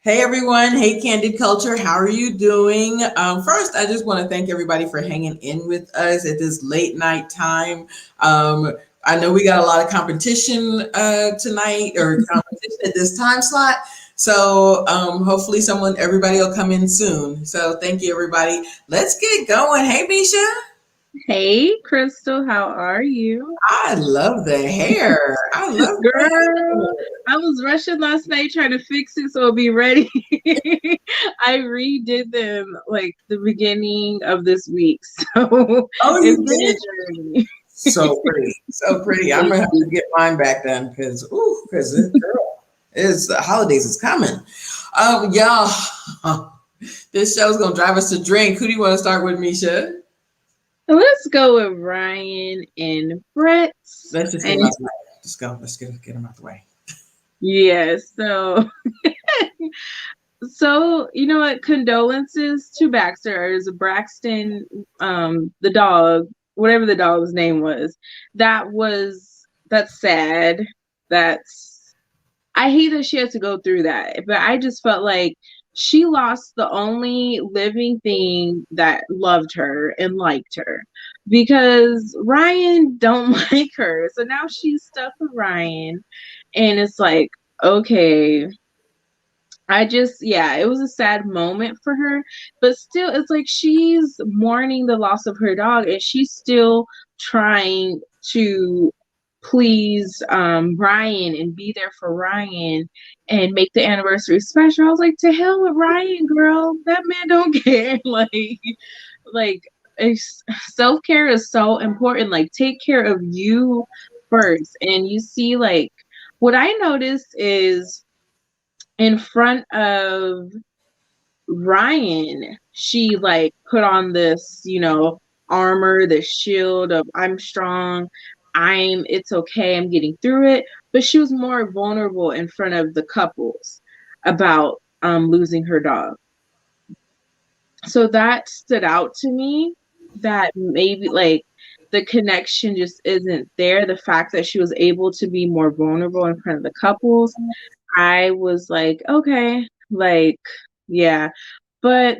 Hey everyone, hey Candid Culture, how are you doing? First, I just want to thank everybody for hanging in with us at this late night time. I know we got a lot of competition tonight, or competition at this time slot. So hopefully everybody will come in soon. So thank you everybody. Let's get going. Hey Misha. Hey, Crystal, how are you? I love the hair. I love the Girl, hair. I was rushing last night trying to fix it so it'll be ready. I redid them like the beginning of this week, so Oh, it's you been did? a journey. So pretty, so pretty. I'm gonna have to get mine back then because girl, it's the holidays is coming. Y'all, this show's gonna drive us to drink. Who do you want to start with, Misha? Let's go with Ryan and Brett. Let's just get And them out the way. Just go. Let's get them out the way. yeah, so you know what? Condolences to Baxter. It was Braxton, the dog, whatever the dog's name was. That's sad. That's I hate that she had to go through that, but I just felt like she lost the only living thing that loved her and liked her because Ryan don't like her. So now she's stuck with Ryan, and it's like, okay, yeah, it was a sad moment for her, but still, it's like she's mourning the loss of her dog and she's still trying to please Ryan and be there for Ryan and make the anniversary special. I was like, to hell with Ryan, girl. That man don't care. Like, self care is so important. Like, take care of you first. And you see, like, what I noticed is in front of Ryan, she like put on this, armor, the shield of I'm strong, it's okay, I'm getting through it. But she was more vulnerable in front of the couples about losing her dog. So that stood out to me that maybe like the connection just isn't there. The fact that she was able to be more vulnerable in front of the couples, I was like, okay, like, yeah. But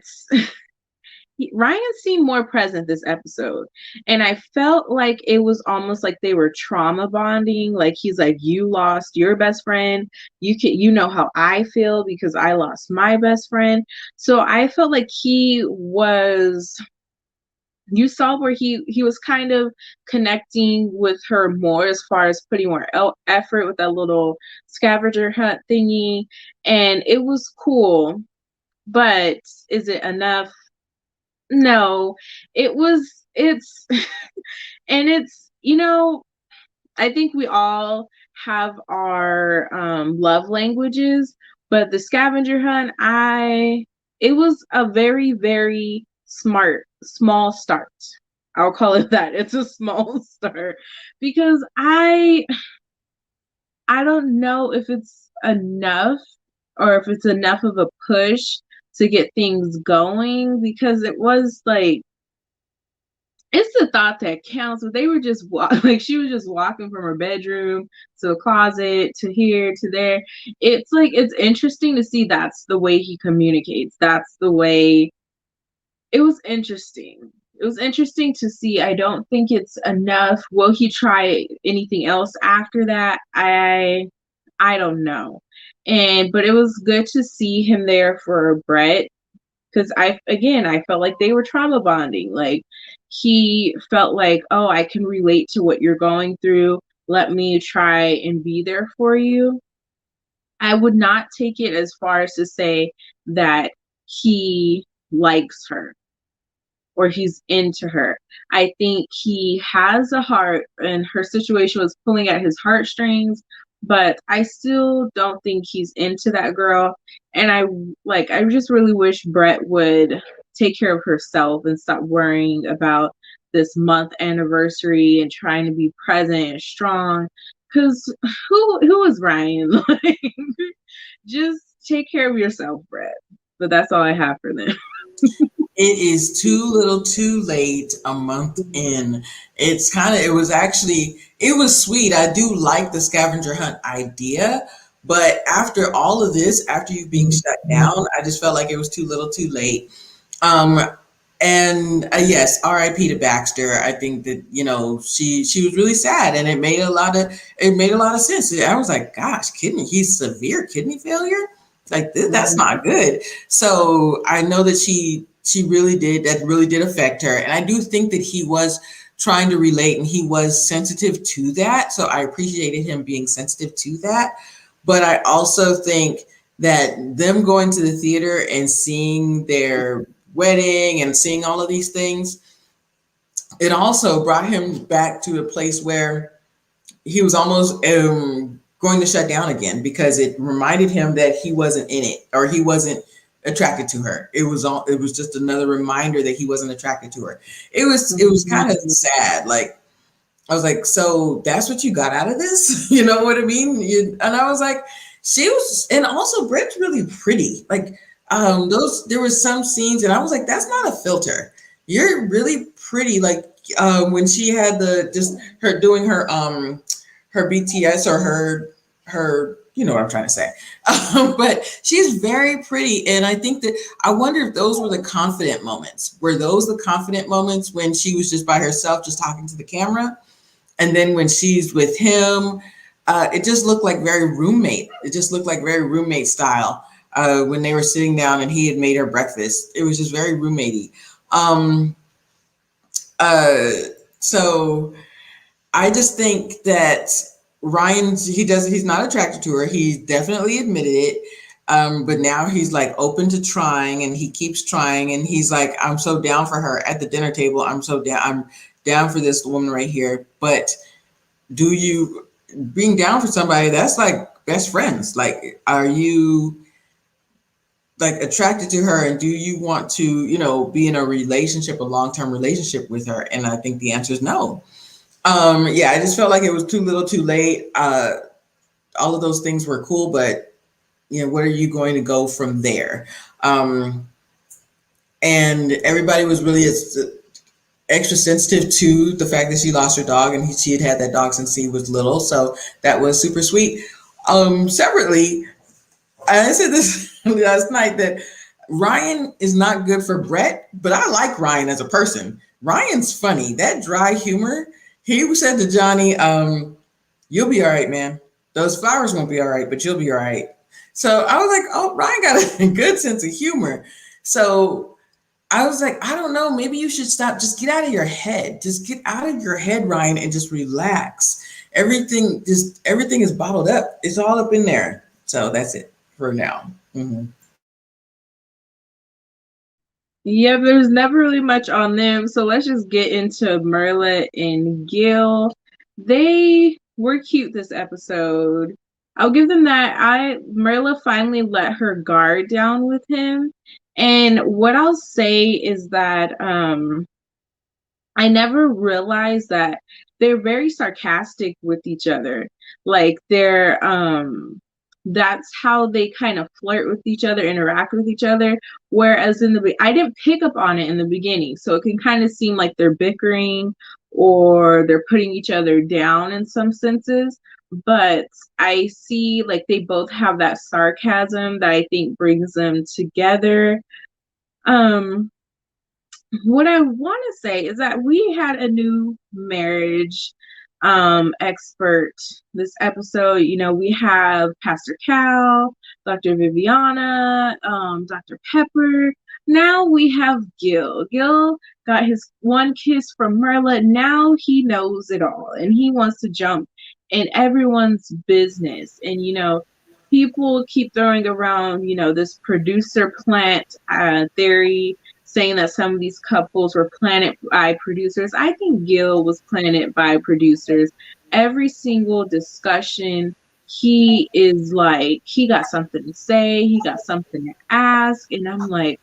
Ryan seemed more present this episode. And I felt like it was almost like they were trauma bonding. Like he's like, you lost your best friend. You know how I feel because I lost my best friend. So I felt like you saw where he was kind of connecting with her more as far as putting more effort with that little scavenger hunt thingy, and it was cool. But is it enough? No. It's and it's I think we all have our love languages, but the scavenger hunt, it was a very, very small start. I'll call it that. It's a small start because I don't know if it's enough or if it's enough of a push to get things going because it was like it's the thought that counts. But they were just like she was just walking from her bedroom to a closet to here to there. It's like it's interesting to see that's the way he communicates. That's the way it was interesting. It was interesting to see. I don't think it's enough. Will he try anything else after that? I don't know. But it was good to see him there for Brett because I felt like they were trauma bonding. Like he felt like, oh, I can relate to what you're going through. Let me try and be there for you. I would not take it as far as to say that he likes her or he's into her. I think he has a heart and her situation was pulling at his heartstrings, but I still don't think he's into that girl. And I just really wish Brett would take care of herself and stop worrying about this month anniversary and trying to be present and strong. Cause who is Ryan? Like, just take care of yourself, Brett. But that's all I have for them. It is too little too late, a month in. It was sweet. I do like the scavenger hunt idea, but after all of this, after you being shut down, I just felt like it was too little too late. Um, and yes, R.I.P. to Baxter. I think that she was really sad, and it made a lot of sense. I was like, gosh, he's severe kidney failure. Like that's not good. So I know that she really did that really did affect her, and I do think that he was trying to relate and he was sensitive to that. So I appreciated him being sensitive to that. But I also think that them going to the theater and seeing their wedding and seeing all of these things, it also brought him back to a place where he was almost going to shut down again, because it reminded him that he wasn't in it, or he wasn't attracted to her. It was just another reminder that he wasn't attracted to her. It was kind of sad. Like I was like, so that's what you got out of this? You know what I mean? And I was like, and also Brett's really pretty. Like there was some scenes and I was like, that's not a filter. You're really pretty. Like when she had just her doing her BTS, or her, you know what I'm trying to say. But she's very pretty. And I think that I wonder if those were the confident moments. Were those the confident moments when she was just by herself, just talking to the camera? And then when she's with him, it just looked like very roommate. It just looked like very roommate style when they were sitting down and he had made her breakfast. It was just very roommatey. So I just think that he's not attracted to her. He definitely admitted it. But now he's like open to trying, and he keeps trying, and he's like, I'm so down for her at the dinner table. I'm down for this woman right here. But being down for somebody, that's like best friends. Like, are you like attracted to her, and do you want to, be in a relationship, a long-term relationship with her? And I think the answer is no. Yeah, I just felt like it was too little too late. All of those things were cool, but what are you going to go from there? And everybody was really extra sensitive to the fact that she lost her dog, and she had that dog since he was little. So that was super sweet. Separately, I said this last night that Ryan is not good for Brett, but I like Ryan as a person. Ryan's funny. That dry humor. He said to Johnny, you'll be all right, man. Those flowers won't be all right, but you'll be all right. So I was like, oh, Ryan got a good sense of humor. So I was like, I don't know, maybe you should stop. Just get out of your head. Just get out of your head, Ryan, and just relax. Everything is bottled up. It's all up in there. So that's it for now. Mm-hmm. Yeah, there's never really much on them. So let's just get into Marla and Gil. They were cute this episode. I'll give them that. Marla finally let her guard down with him. And what I'll say is that I never realized that they're very sarcastic with each other. Like that's how they kind of flirt with each other, interact with each other. Whereas I didn't pick up on it in the beginning. So it can kind of seem like they're bickering or they're putting each other down in some senses. But I see like they both have that sarcasm that I think brings them together. Um, what I want to say is that we had a new marriage expert this episode. We have Pastor Cal, Dr. Viviana, Dr. Pepper. Now we have Gil. Gil got his one kiss from Marla. Now he knows it all and he wants to jump in everyone's business. And people keep throwing around this producer plant theory, saying that some of these couples were planted by producers. I think Gil was planted by producers. Every single discussion he is like, he got something to say, he got something to ask. And I'm like,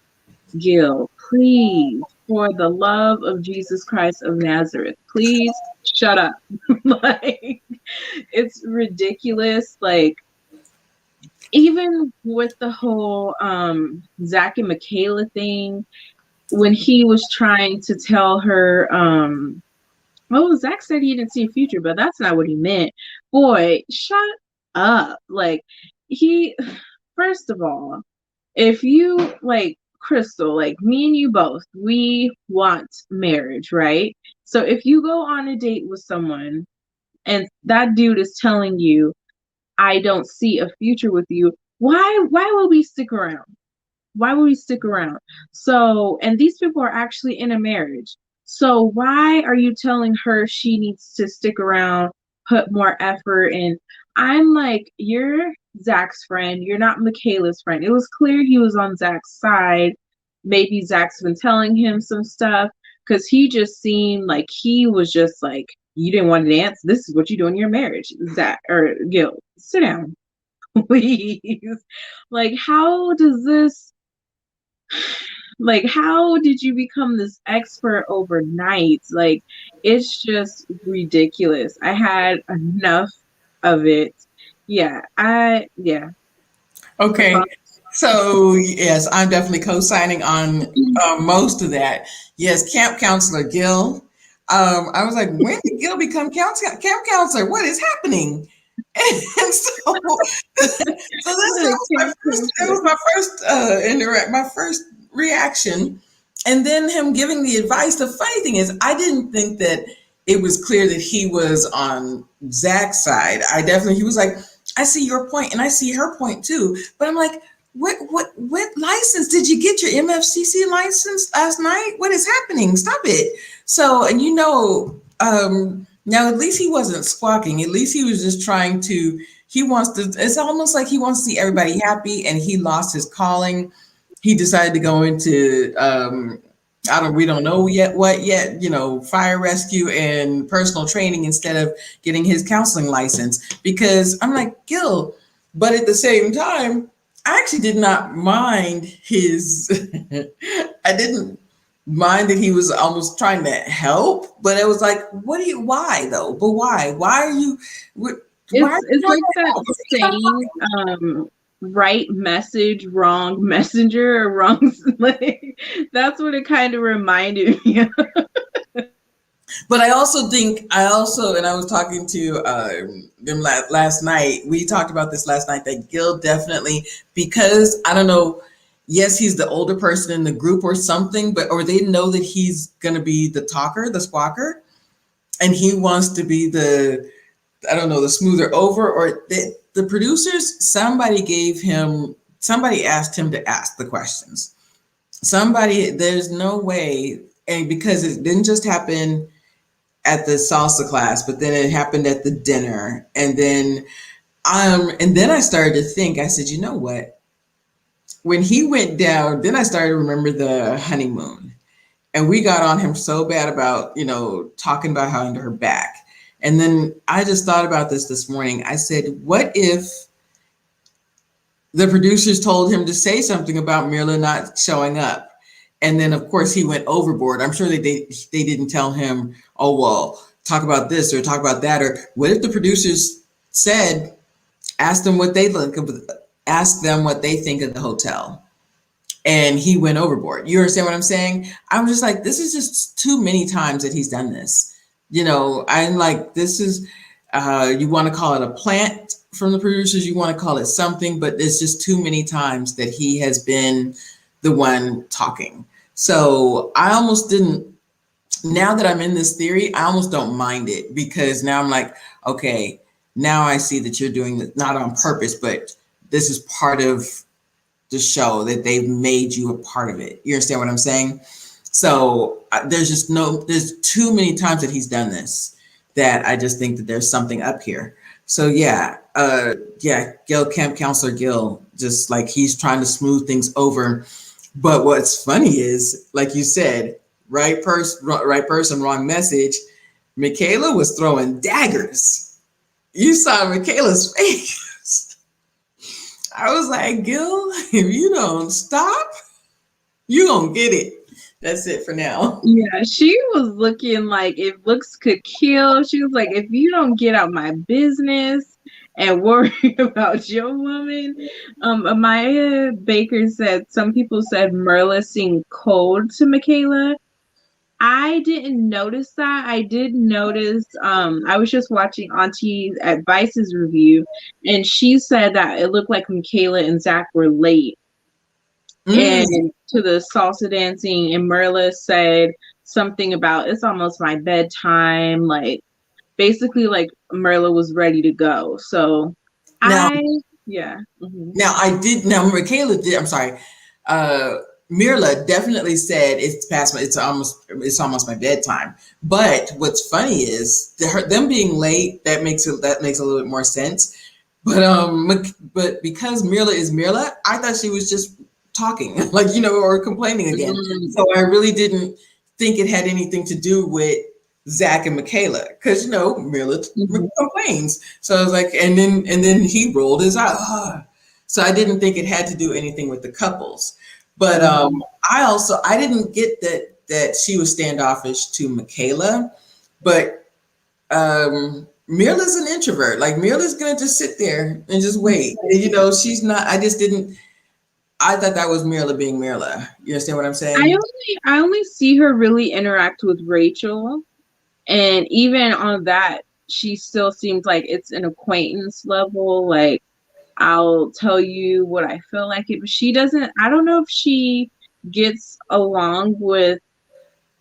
Gil, please, for the love of Jesus Christ of Nazareth, please shut up. Like, it's ridiculous. Like, even with the whole Zach and Michaela thing, when he was trying to tell her, oh, Zach said he didn't see a future, but that's not what he meant. Boy, shut up. Like, he, first of all, if you like Crystal, like me and you both, we want marriage, right? So if you go on a date with someone and that dude is telling you, I don't see a future with you, why would we stick around? Why would we stick around? So, and these people are actually in a marriage. So why are you telling her she needs to stick around, put more effort in? I'm like, you're Zach's friend. You're not Michaela's friend. It was clear he was on Zach's side. Maybe Zach's been telling him some stuff because he just seemed like he was just like, you didn't want to dance. This is what you do in your marriage, Zach or Gil. Sit down, please. Like, how does this? Like, how did you become this expert overnight? Like, it's just ridiculous. I had enough of it. Yeah. Okay. So yes, I'm definitely co-signing on most of that. Yes, camp counselor Gil. I was like, when did Gil become camp counselor? What is happening? And so, that was my first my first reaction. And then him giving the advice. The funny thing is, I didn't think that it was clear that he was on Zach's side. He was like, I see your point and I see her point too. But I'm like, what license did you get? Your MFCC license last night? What is happening? Stop it. So, and now at least he wasn't squawking. At least he was just trying to, it's almost like he wants to see everybody happy, and he lost his calling. He decided to go into, we don't know yet what yet, fire rescue and personal training instead of getting his counseling license. Because I'm like, Gil, but at the same time, I actually did not mind I didn't mind that he was almost trying to help, but it was like, why though? But why? Why are you? It's like that saying, right message, wrong messenger, or wrong. Like, that's what it kind of reminded me of. But I also think, and I was talking to them last night. We talked about this last night, that Gil definitely, because I don't know, yes, he's the older person in the group or something, or they know that he's going to be the talker, the squawker, and he wants to be the smoother over, or the producers, somebody asked him to ask the questions. There's no way, and because it didn't just happen at the salsa class, but then it happened at the dinner. And then I started to think, I said, you know what? When he went down, then I started to remember the honeymoon. And we got on him so bad about, talking about how under her back. And then I just thought about this morning. I said, what if the producers told him to say something about Mirla not showing up? And then, of course, he went overboard. I'm sure they didn't tell him, oh, well, talk about this or talk about that. Or what if the producers said, ask them what they think of the hotel? And he went overboard. You understand what I'm saying? I'm just like, this is just too many times that he's done this. I'm like, this is, you want to call it a plant from the producers, you want to call it something, but it's just too many times that he has been the one talking. So I almost didn't, now that I'm in this theory, I almost don't mind it, because now I'm like, okay, now I see that you're doing it not on purpose, but this is part of the show, that they've made you a part of it. You understand what I'm saying? So there's too many times that he's done this that I just think that there's something up here. So Gil, camp counselor Gil, just like he's trying to smooth things over. But what's funny is, like you said, right person, wrong message. Michaela was throwing daggers. you saw Michaela's face. I was like, Gil, if you don't stop, you gonna get it. That's it for now. Yeah, she was looking like if looks could kill. She was like, if you don't get out my business and worry about your woman. Amaya Baker said some people said Merla seemed cold to Michaela. I didn't notice that. I did notice I was just watching Auntie at Vice's review and she said that it looked like Michaela and Zach were late Mm. and to the salsa dancing and Merla said something about it's almost my bedtime, like basically like Merla was ready to go. So Now, I yeah. Mhm. now Michaela did. I'm sorry. Uh, Mirla definitely said it's almost my bedtime. But what's funny is them being late. That makes a little bit more sense. But because Mirla is Mirla, I thought she was just talking, like or complaining again. Mm, So I really didn't think it had anything to do with Zach and Michaela, because Mirla mhm, complains. So I was like, and then he rolled his eyes. Ah. So I didn't think it had to do anything with the couples. But mhm. I didn't get that she was standoffish to Michaela, but Mirla's an introvert. Like Mirla's gonna just sit there and just wait. And, she's not. I just didn't. I thought that was Mirla being Mirla. You understand what I'm saying? I only see her really interact with Rachel, and even on that, she still seems like it's an acquaintance level. Like I'll tell you what I feel like it, but she doesn't. I don't know if she gets along with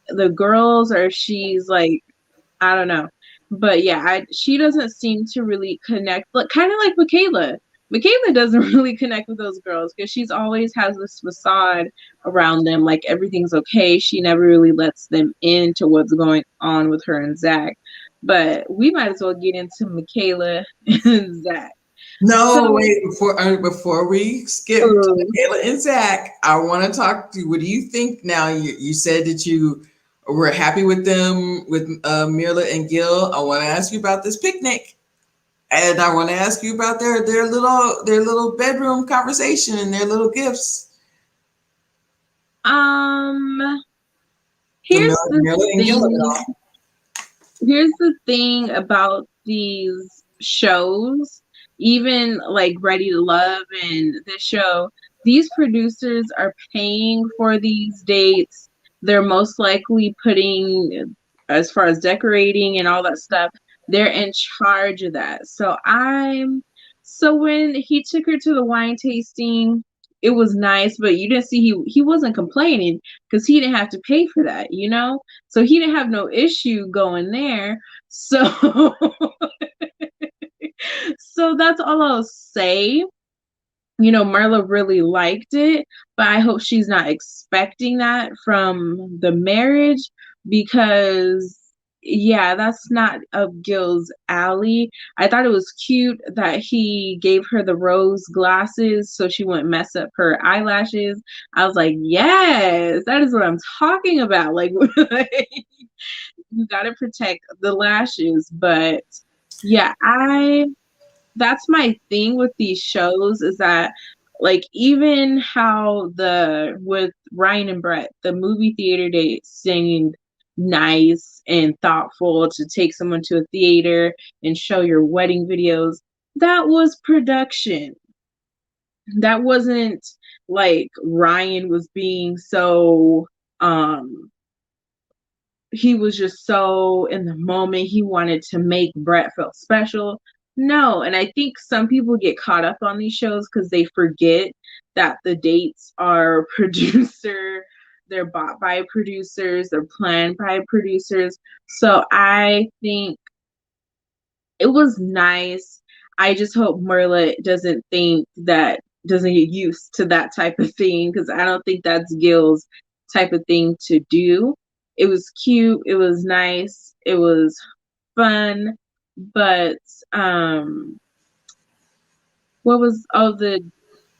the girls or if she's like I don't know. But yeah, she doesn't seem to really connect. Like kind of like Michaela. Michaela doesn't really connect with those girls because she's always has this facade around them, like everything's okay. She never really lets them into what's going on with her and Zach. But we might as well get into Michaela and Zach. No, So, wait, before we skip to um, Michaela and Zach, I want to talk to you. What do you think now? You said that you were happy with them, with Mirla and Gil. I want to ask you about this picnic, and I want to ask you about their little bedroom conversation and their little gifts. um, The here's the Mirla and Gil of it thing. all. Here's the thing about these shows, even like Ready to Love and this show, these producers are paying for these dates. They're most likely putting, as far as decorating and all that stuff, they're in charge of that. So when he took her to the wine tasting, it was nice, but you didn't see he wasn't complaining because he didn't have to pay for that, you know? So he didn't have no issue going there. So so that's all I'll say. You know, Marla really liked it, but I hope she's not expecting that from the marriage because yeah, that's not up Gil's alley. I thought it was cute that he gave her the rose glasses so she wouldn't mess up her eyelashes. I was like, yes, that is what I'm talking about. Like, you got to protect the lashes, but yeah, I that's my thing with these shows is that like even how the with Ryan and Brett, the movie theater date seemed nice and thoughtful to take someone to a theater and show your wedding videos. That was production. That wasn't like Ryan was being so he was just so in the moment. He wanted to make Brett feel special. No, and I think some people get caught up on these shows because they forget that the dates are producer, they're bought by producers, they're planned by producers. So I think it was nice. I just hope Merla doesn't get used to that type of thing because I don't think that's Gil's type of thing to do. It was cute, it was nice, it was fun, but um what was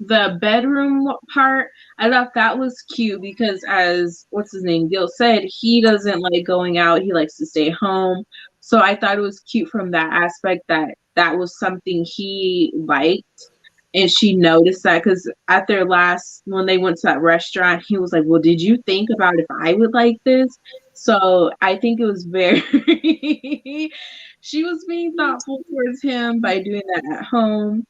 the bedroom part? I thought that was cute because as what's his name, Gil said, he doesn't like going out, he likes to stay home. So I thought it was cute from that aspect that that was something he liked. And she noticed that because at their last, when they went to that restaurant, he was like, well, did you think about if I would like this? So I think it was very, she was being thoughtful towards him by doing that at home.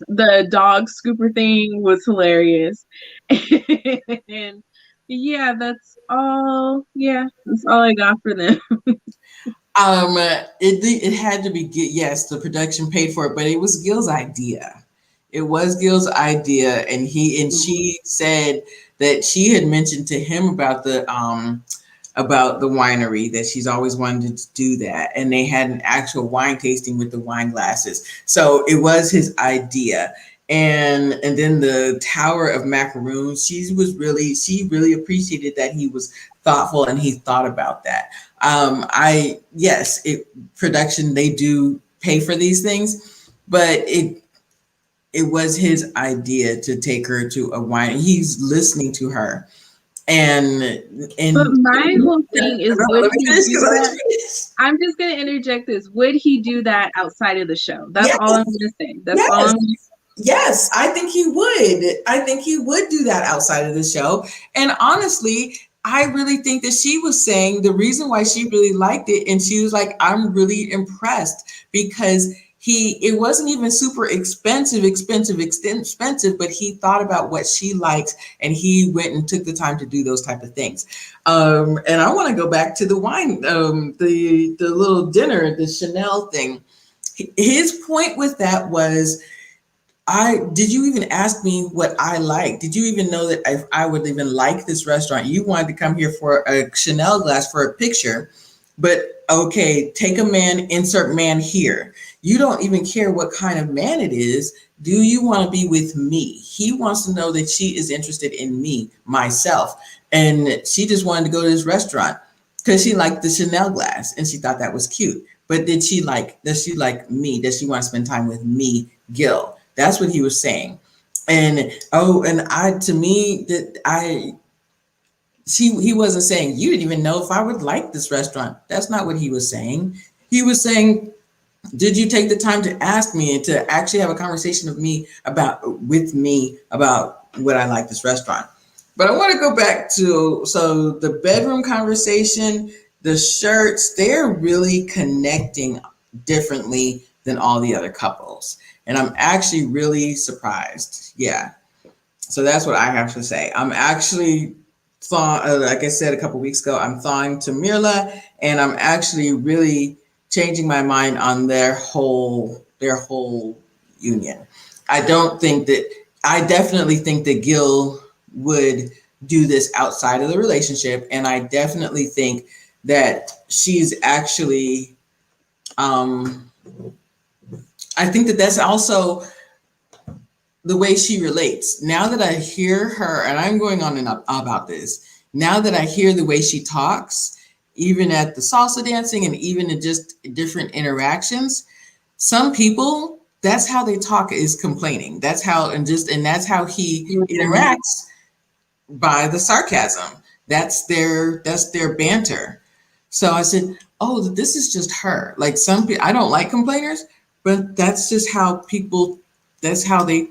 The dog scooper thing was hilarious. And yeah, that's all. Yeah, that's all I got for them. It had to be yes, the production paid for it, but it was Gil's idea. It was Gil's idea, and she said that she had mentioned to him about the winery, that she's always wanted to do that, and they had an actual wine tasting with the wine glasses. So it was his idea. And then the Tower of Macaroons, she really appreciated that he was thoughtful and he thought about that. I yes, production, they do pay for these things, but it was his idea to take her to a wine. He's listening to her, and But my whole thing is, would he do that? finish. I'm just gonna interject this. Would he do that outside of the show? That's Yes, all I'm gonna say. That's yes, all I'm yes. I think he would. I think he would do that outside of the show. And honestly, I really think that she was saying the reason why she really liked it, and she was like, I'm really impressed because it wasn't even super expensive, but he thought about what she likes and he went and took the time to do those type of things. And I want to go back to the wine, the little dinner, the Chanel thing. His point with that was, did you even ask me what I like? Did you even know that I would even like this restaurant? You wanted to come here for a Chanel glass for a picture, but okay, take a man, insert man here. You don't even care what kind of man it is. Do you want to be with me? He wants to know that she is interested in me, myself. And she just wanted to go to this restaurant because she liked the Chanel glass and she thought that was cute. But does she like me? Does she want to spend time with me, Gil? That's what he was saying. And to me, he wasn't saying you didn't even know if I would like this restaurant. That's not what he was saying. He was saying, did you take the time to ask me and to actually have a conversation with me about what I like this restaurant? But I want to go back to, so the bedroom conversation, the shirts, they're really connecting differently than all the other couples. And I'm actually really surprised. Yeah. So that's what I have to say. I'm actually, like I said a couple weeks ago, I'm thawing to Mirla, and I'm actually really changing my mind on their whole union. I definitely think that Gil would do this outside of the relationship. And I definitely think that she's actually, I think that that's also the way she relates. Now that I hear her, and I'm going on and up about this, now that I hear the way she talks, even at the salsa dancing and even in just different interactions, some people, that's how they talk, is complaining. That's how he interacts, by the sarcasm. That's their banter. So I said, oh, this is just her. Like some people, I don't like complainers, but that's just how people, that's how they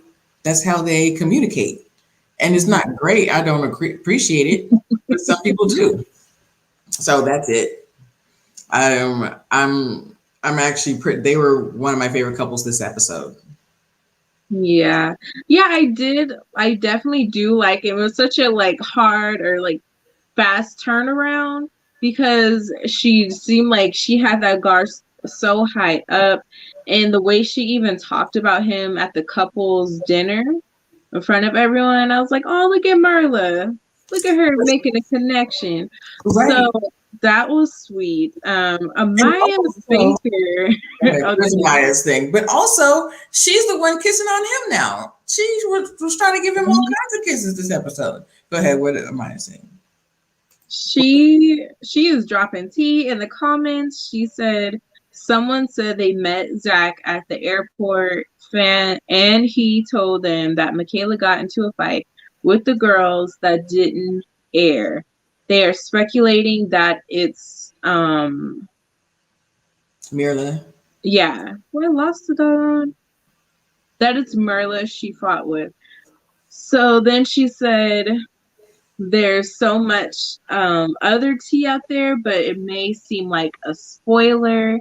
communicate. And it's not great. I don't appreciate it, but some people do. So that's it. I'm actually they were one of my favorite couples this episode. Yeah. Yeah, I definitely do like it. It was such a like hard or like fast turnaround because she seemed like she had that guard so high up, and the way she even talked about him at the couple's dinner in front of everyone, I was like, oh, look at Marla. Look at her making a connection. Right. So that was sweet. Maya Baker. There's Maya's thing, but also she's the one kissing on him now. She was trying to give him all kinds of kisses this episode. Go ahead. What did Maya say? She is dropping tea in the comments. She said someone said they met Zach at the airport, and he told them that Michaela got into a fight with the girls that didn't air. They are speculating that it's Mirla. Yeah. Well, lost the dog. That is Merla she fought with. So then she said, there's so much other tea out there, but it may seem like a spoiler.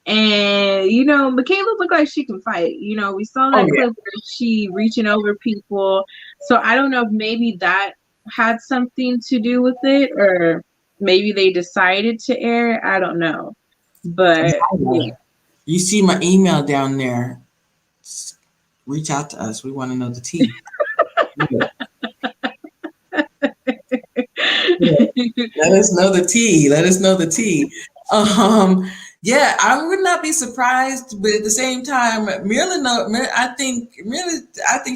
And Michaela looked like she can fight. We saw Oh that yeah. clip where she reaching over people. So I don't know if maybe that had something to do with it, or maybe they decided to air it. I don't know. But yeah. You see my email down there. Reach out to us. We want to know the tea. Yeah. Let us know the tea. Let us know the tea. Yeah, I would not be surprised, but at the same time, Mirla, no, I think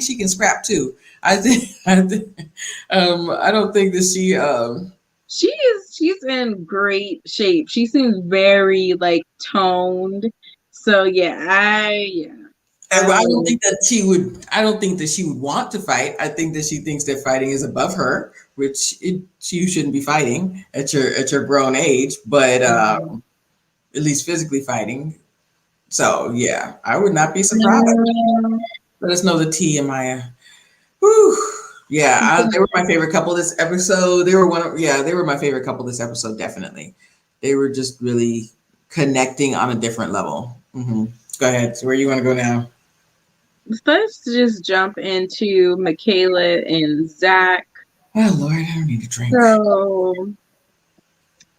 she can scrap too. I don't think that She's in great shape. She seems very like toned. So yeah. I don't Um think that she would. I don't think that she would want to fight. I think that she thinks that fighting is above her, you shouldn't be fighting at your grown age. But at least physically fighting. So yeah, I would not be surprised. Let us know the tea, Maya. Whew. Yeah, they were my favorite couple this episode. They were my favorite couple this episode. Definitely, they were just really connecting on a different level. Go ahead. So where you want to go now? Let's just jump into Michaela and Zach. Oh Lord, I don't need a drink. So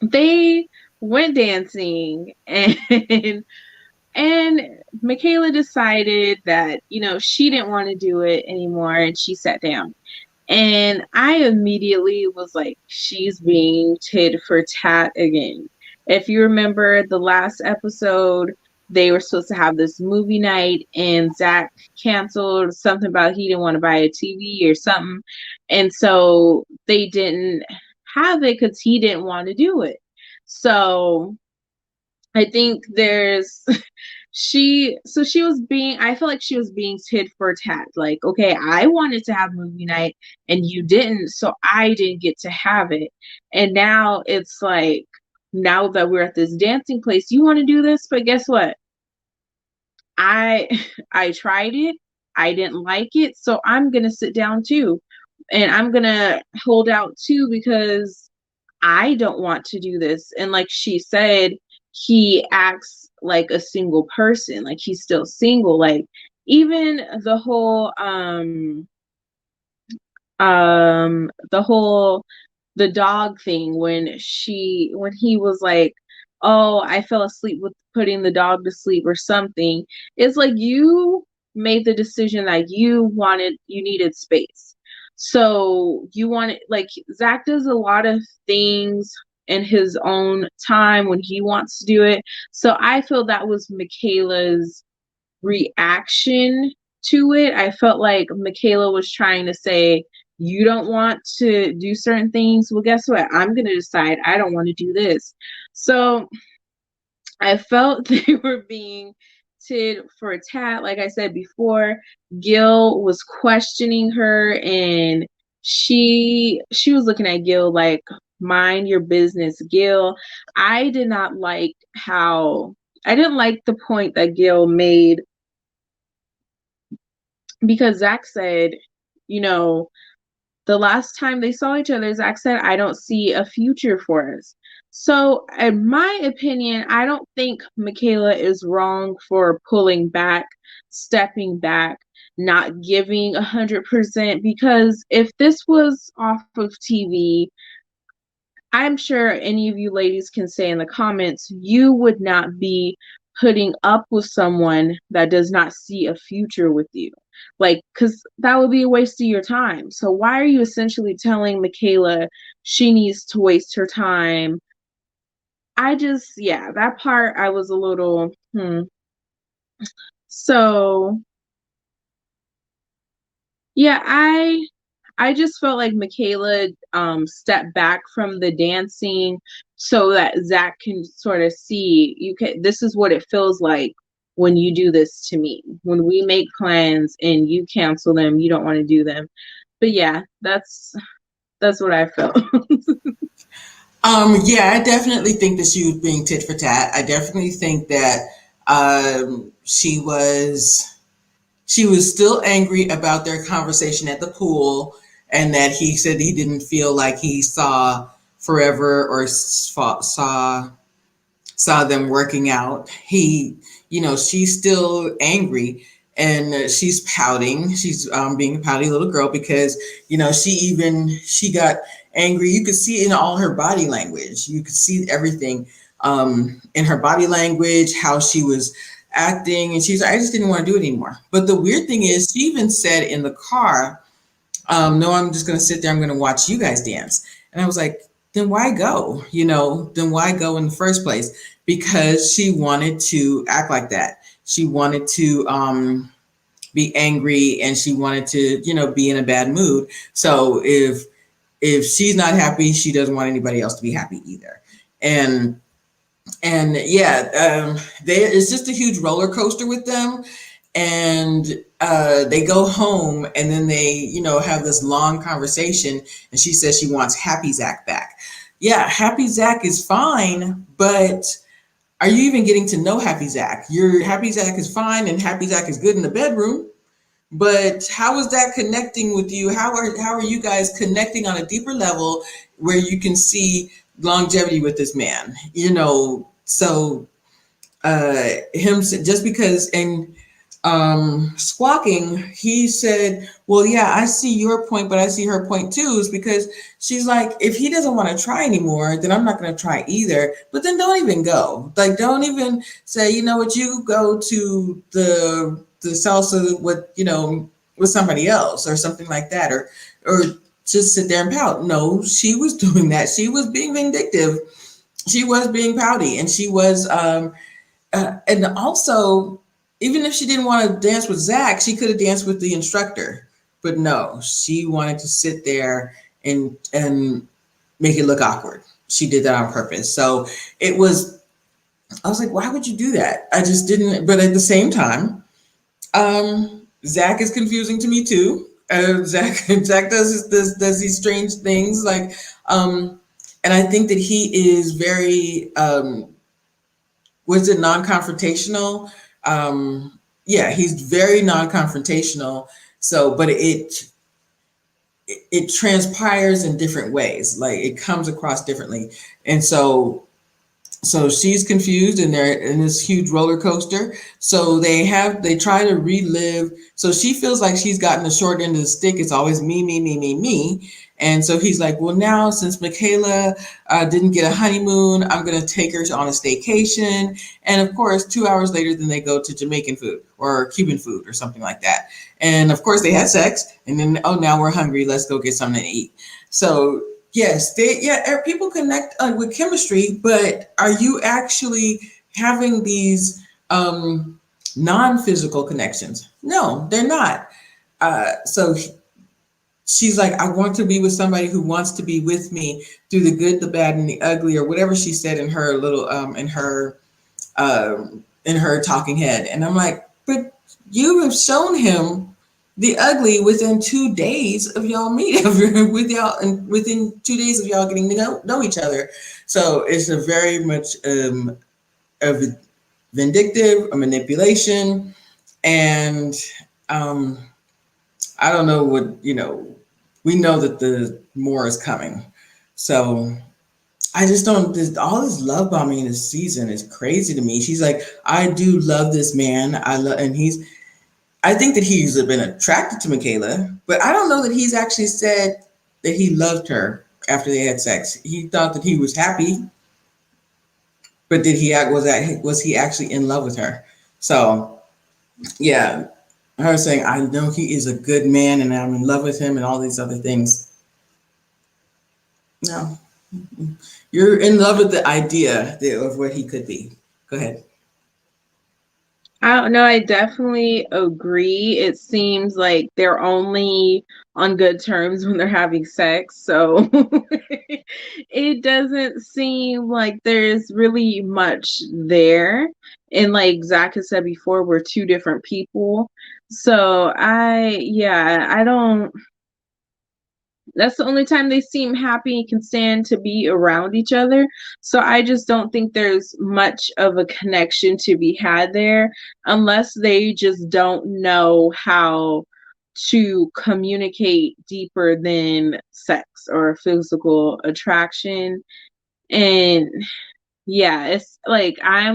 they went dancing, and Michaela decided that she didn't want to do it anymore, and she sat down. And I immediately was like, she's being tit for tat again. If you remember the last episode, they were supposed to have this movie night, and Zach canceled something about he didn't want to buy a TV or something. And so they didn't have it because he didn't want to do it. So I think there's she was being, I feel like she was being tit for tat. Like, okay, I wanted to have movie night and you didn't, so I didn't get to have it. And now it's like, now that we're at this dancing place, you want to do this, but guess what? I I tried it. I didn't like it, so I'm going to sit down too. And I'm going to hold out too because I don't want to do this. And like she said, he acts like a single person, like he's still single. Like even the whole the dog thing when he was like, oh, I fell asleep with putting the dog to sleep or something. It's like you made the decision that you needed space. So you wanted, like, Zach does a lot of things in his own time when he wants to do it. So I feel that was Michaela's reaction to it. I felt like Michaela was trying to say, you don't want to do certain things. Well, guess what? I'm going to decide I don't want to do this. So I felt they were being tit for tat. Like I said before, Gil was questioning her, and she was looking at Gil like, mind your business, Gil. I did not like how I didn't like the point that Gil made, because Zach said, you know, the last time they saw each other, Zach said, I don't see a future for us. So, in my opinion, I don't think Michaela is wrong for pulling back, stepping back, not giving 100%. Because if this was off of TV, I'm sure any of you ladies can say in the comments, you would not be putting up with someone that does not see a future with you. Like, because that would be a waste of your time. So, why are you essentially telling Michaela she needs to waste her time? Yeah, that part I was a little, So, yeah, I just felt like Michaela stepped back from the dancing so that Zach can sort of see, this is what it feels like when you do this to me. When we make plans and you cancel them, you don't want to do them. But yeah, that's what I felt. Yeah, I definitely think that she was being tit for tat. I definitely think that She was still angry about their conversation at the pool, and that he said he didn't feel like he saw forever or saw them working out. She's still angry, and she's pouting. She's being a pouty little girl because she got angry. You could see it in all her body language. You could see everything in her body language, how she was acting, and she's like, I just didn't want to do it anymore. But the weird thing is, she even said in the car, no, I'm just going to sit there. I'm going to watch you guys dance. And I was like, then why go? Then why go in the first place? Because she wanted to act like that. She wanted to be angry, and she wanted to, be in a bad mood. So if she's not happy, she doesn't want anybody else to be happy either. And yeah, it's just a huge roller coaster with them. And they go home, and then they, have this long conversation, and she says she wants Happy Zach back. Yeah, Happy Zach is fine, but are you even getting to know Happy Zach? Your Happy Zach is fine, and Happy Zach is good in the bedroom, but how is that connecting with you? How are you guys connecting on a deeper level where you can see longevity with this man? So him, just because, and Squawking, he said, well, yeah, I see your point, but I see her point too, is because she's like, if he doesn't want to try anymore, then I'm not going to try either. But then don't even go. Like, don't even say, you know what, you go to the salsa with somebody else or something like that, or just sit there and pout. No, she was doing that. She was being vindictive. She was being pouty, and she was, and also, even if she didn't want to dance with Zach, she could have danced with the instructor. But no, she wanted to sit there and make it look awkward. She did that on purpose. So I was like, why would you do that? I just didn't. But at the same time, Zach is confusing to me too. Zach does these strange things, like, and I think that he is very, was it non-confrontational? Yeah, he's very non-confrontational. So, but it transpires in different ways. Like, it comes across differently, and so she's confused, and they're in this huge roller coaster. So they try to relive. So she feels like she's gotten the short end of the stick. It's always me, me, me, me, me. And so he's like, well, now since Michaela didn't get a honeymoon, I'm going to take her on a staycation. And of course, 2 hours later, then they go to Jamaican food or Cuban food or something like that. And of course, they had sex. And then, oh, now we're hungry. Let's go get something to eat. So yes, people connect with chemistry, but are you actually having these non-physical connections? No, they're not. So she's like, I want to be with somebody who wants to be with me through the good, the bad, and the ugly, or whatever she said in her little in her talking head. And I'm like, but you have shown him the ugly within 2 days of y'all meeting with y'all, and within 2 days of y'all getting to know each other. So it's a very much a vindictive, a manipulation, and I don't know what, we know that the more is coming. So I just don't, all this love bombing in this season is crazy to me. She's like, I do love this man. I think that he's been attracted to Michaela, but I don't know that he's actually said that he loved her after they had sex. He thought that he was happy, but was he actually in love with her? So yeah, her saying, I know he is a good man and I'm in love with him and all these other things. No, you're in love with the idea of what he could be. Go ahead. I don't know. I definitely agree. It seems like they're only on good terms when they're having sex. So it doesn't seem like there's really much there. And like Zach has said before, we're two different people. So yeah, I don't. That's the only time they seem happy and can stand to be around each other. So I just don't think there's much of a connection to be had there unless they just don't know how to communicate deeper than sex or physical attraction. And yeah, it's like I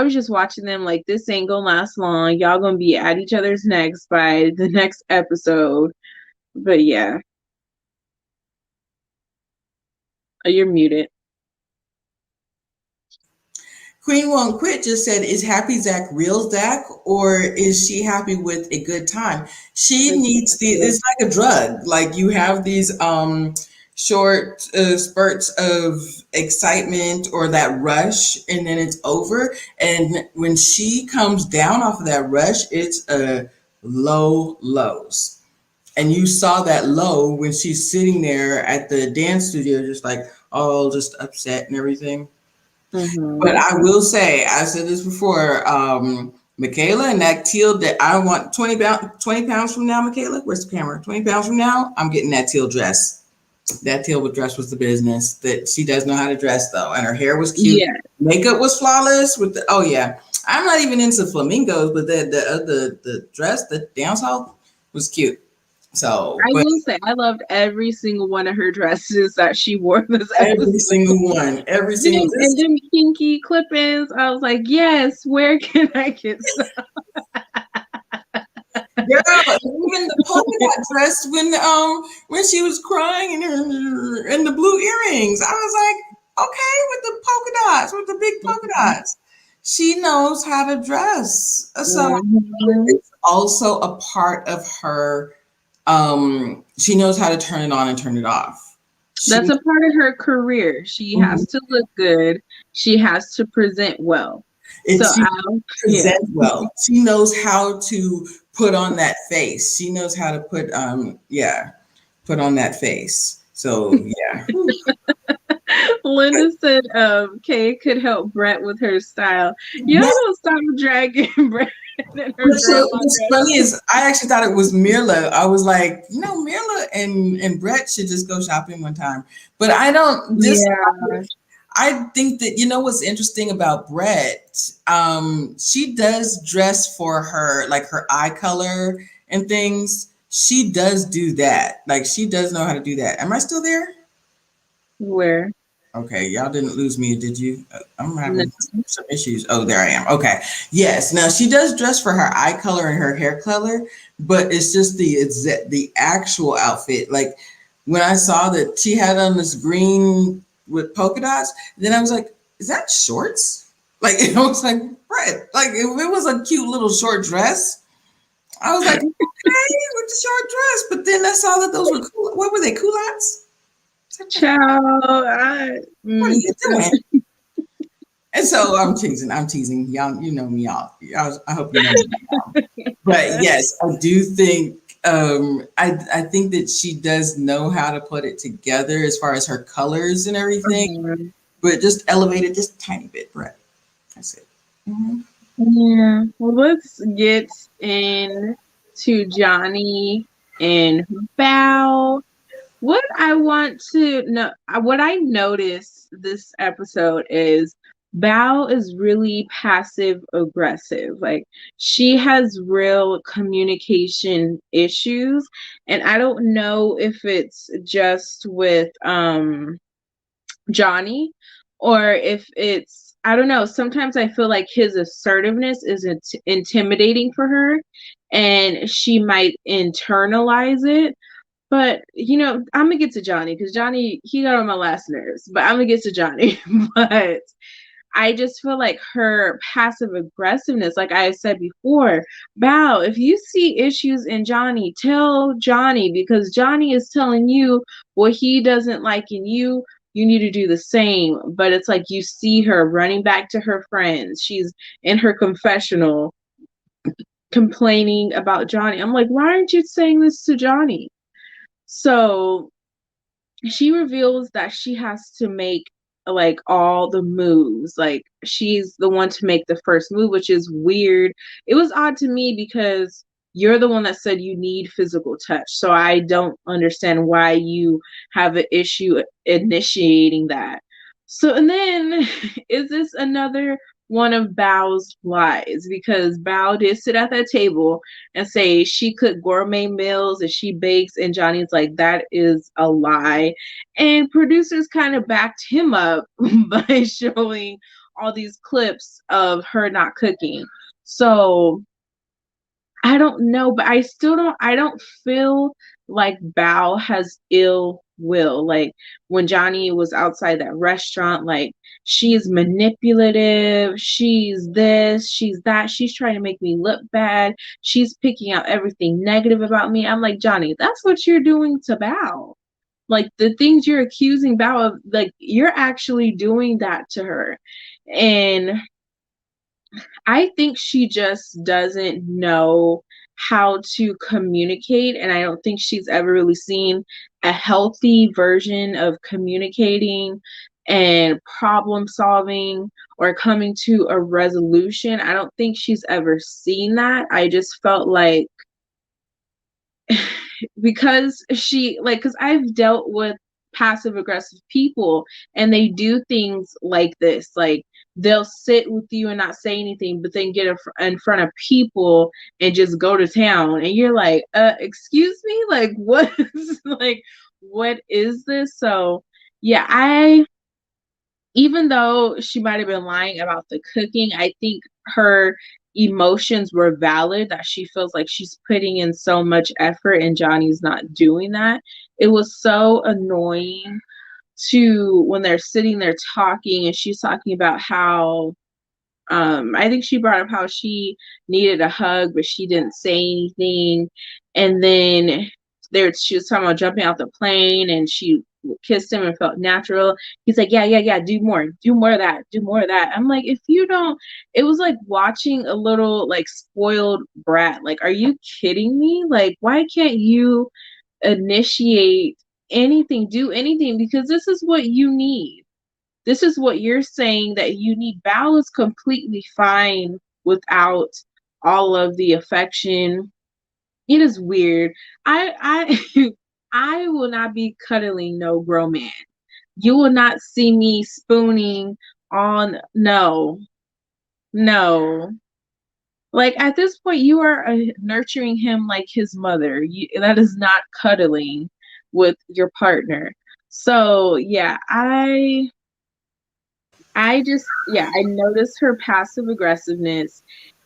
was just watching them like this ain't gonna last long. Y'all gonna be at each other's necks by the next episode. But yeah, you're muted. Queen Won't Quit just said, is Happy Zach real Zach, or is she happy with a good time? She needs it's like a drug. Like you have these short spurts of excitement or that rush, and then it's over. And when she comes down off of that rush, it's a lows. And you saw that low when she's sitting there at the dance studio, just like all just upset and everything. Mm-hmm. But I will say, I said this before, Michaela and that teal that I want 20 pounds from now, Michaela, where's the camera? 20 pounds from now, I'm getting that teal dress. That teal dress was the business. That she does know how to dress though. And her hair was cute. Yeah. Makeup was flawless with the, oh yeah. I'm not even into flamingos, but the dress, the dancehall was cute. So, I but will say I loved every single one of her dresses that she wore this every episode. single one, every single And them kinky clip-ins, I was like, yes, where can I get some? Girl, even the polka dot dress when she was crying and the blue earrings, I was like, okay, with the polka dots, with the big polka dots, she knows how to dress. So it's also a part of her. She knows how to turn it on and turn it off. That's a part of her career. She has to look good. She has to present well. She presents well. She knows how to put on that face. She knows how to put put on that face. So yeah. Linda said Kay could help Brett with her style. Y'all don't stop dragging Brett. What's funny is I actually thought it was Mirla. I was like, Mirla and Brett should just go shopping one time. But I don't I think that what's interesting about Brett, she does dress for her, like her eye color and things. She does do that. Like she does know how to do that. Am I still there? Where? Okay, y'all didn't lose me, did you? I'm having some issues. Oh, there I am. Okay. Yes. Now she does dress for her eye color and her hair color, but it's just the actual outfit. Like when I saw that she had on this green with polka dots, then I was like, is that shorts? Like it was like, Brett, like if it was a cute little short dress, I was like, okay, with the short dress. But then I saw that those were cool. What were they? Culottes? Child, what are you doing? And so I'm teasing. Y'all, you know me, y'all. I hope you know me. But yes, I do think I think that she does know how to put it together as far as her colors and everything, but just elevate it just a tiny bit, Brett. That's it. Mm-hmm. Yeah. Well, let's get into Johnny and Bao. What I want to know, what I noticed this episode is Bao is really passive aggressive. Like she has real communication issues, and I don't know if it's just with Johnny or if it's, I don't know. Sometimes I feel like his assertiveness is intimidating for her, and she might internalize it. But I'm gonna get to Johnny because Johnny, he got on my last nerves. But I'm gonna get to Johnny. But I just feel like her passive aggressiveness, like I said before, Bao, if you see issues in Johnny, tell Johnny, because Johnny is telling you what he doesn't like in you. You need to do the same. But it's like you see her running back to her friends. She's in her confessional complaining about Johnny. I'm like, why aren't you saying this to Johnny? So she reveals that she has to make like all the moves. Like she's the one to make the first move, which is weird. It was odd to me because you're the one that said you need physical touch. So I don't understand why you have an issue initiating that. So, and then is this another one of Bao's lies? Because Bao did sit at that table and say she cooked gourmet meals and she bakes, and Johnny's like, that is a lie. And producers kind of backed him up by showing all these clips of her not cooking. So I don't know, but I don't feel like Bao has ill will. Like when Johnny was outside that restaurant, like she's manipulative, she's this, she's that, she's trying to make me look bad, she's picking out everything negative about me. I'm like, Johnny, that's what you're doing to Bao. Like the things you're accusing Bao of, like you're actually doing that to her. And I think she just doesn't know how to communicate. And I don't think she's ever really seen a healthy version of communicating and problem solving or coming to a resolution. I don't think she's ever seen that. I just felt like because she like because I've dealt with passive aggressive people and they do things like this, like they'll sit with you and not say anything but then get in front of people and just go to town and you're like excuse me, like what like what is this? So yeah, I even though she might have been lying about the cooking, I think her emotions were valid that she feels like she's putting in so much effort and Johnny's not doing that. It was so annoying to when they're sitting there talking and she's talking about how I think she brought up how she needed a hug, but she didn't say anything. And then she was talking about jumping out the plane and she kissed him and felt natural. He's like, yeah, do more of that, do more of that. I'm like, if you don't, it was like watching a little like spoiled brat. Like, are you kidding me? Like, why can't you initiate anything, do anything? Because this is what you need. This is what you're saying that you need. Bao is completely fine without all of the affection. It is weird. I I will not be cuddling no grown man. You will not see me spooning on no. Like at this point, you are nurturing him like his mother. That is not cuddling with your partner. So yeah, I just, yeah, I noticed her passive aggressiveness.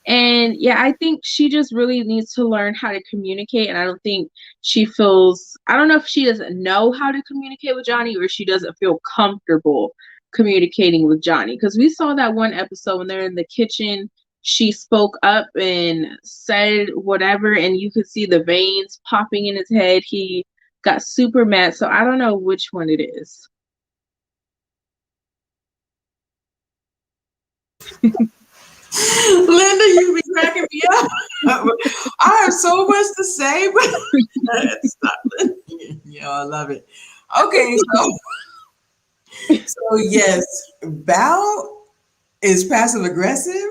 And yeah, I think she just really needs to learn how to communicate. And I don't think she feels, I don't know if she doesn't know how to communicate with Johnny or she doesn't feel comfortable communicating with Johnny. Because we saw that one episode when they're in the kitchen, she spoke up and said whatever, and you could see the veins popping in his head. He got super mad. So I don't know which one it is. Linda, you be cracking me up. I have so much to say, but stop. Yeah, I love it. Okay, so yes, Bao is passive aggressive,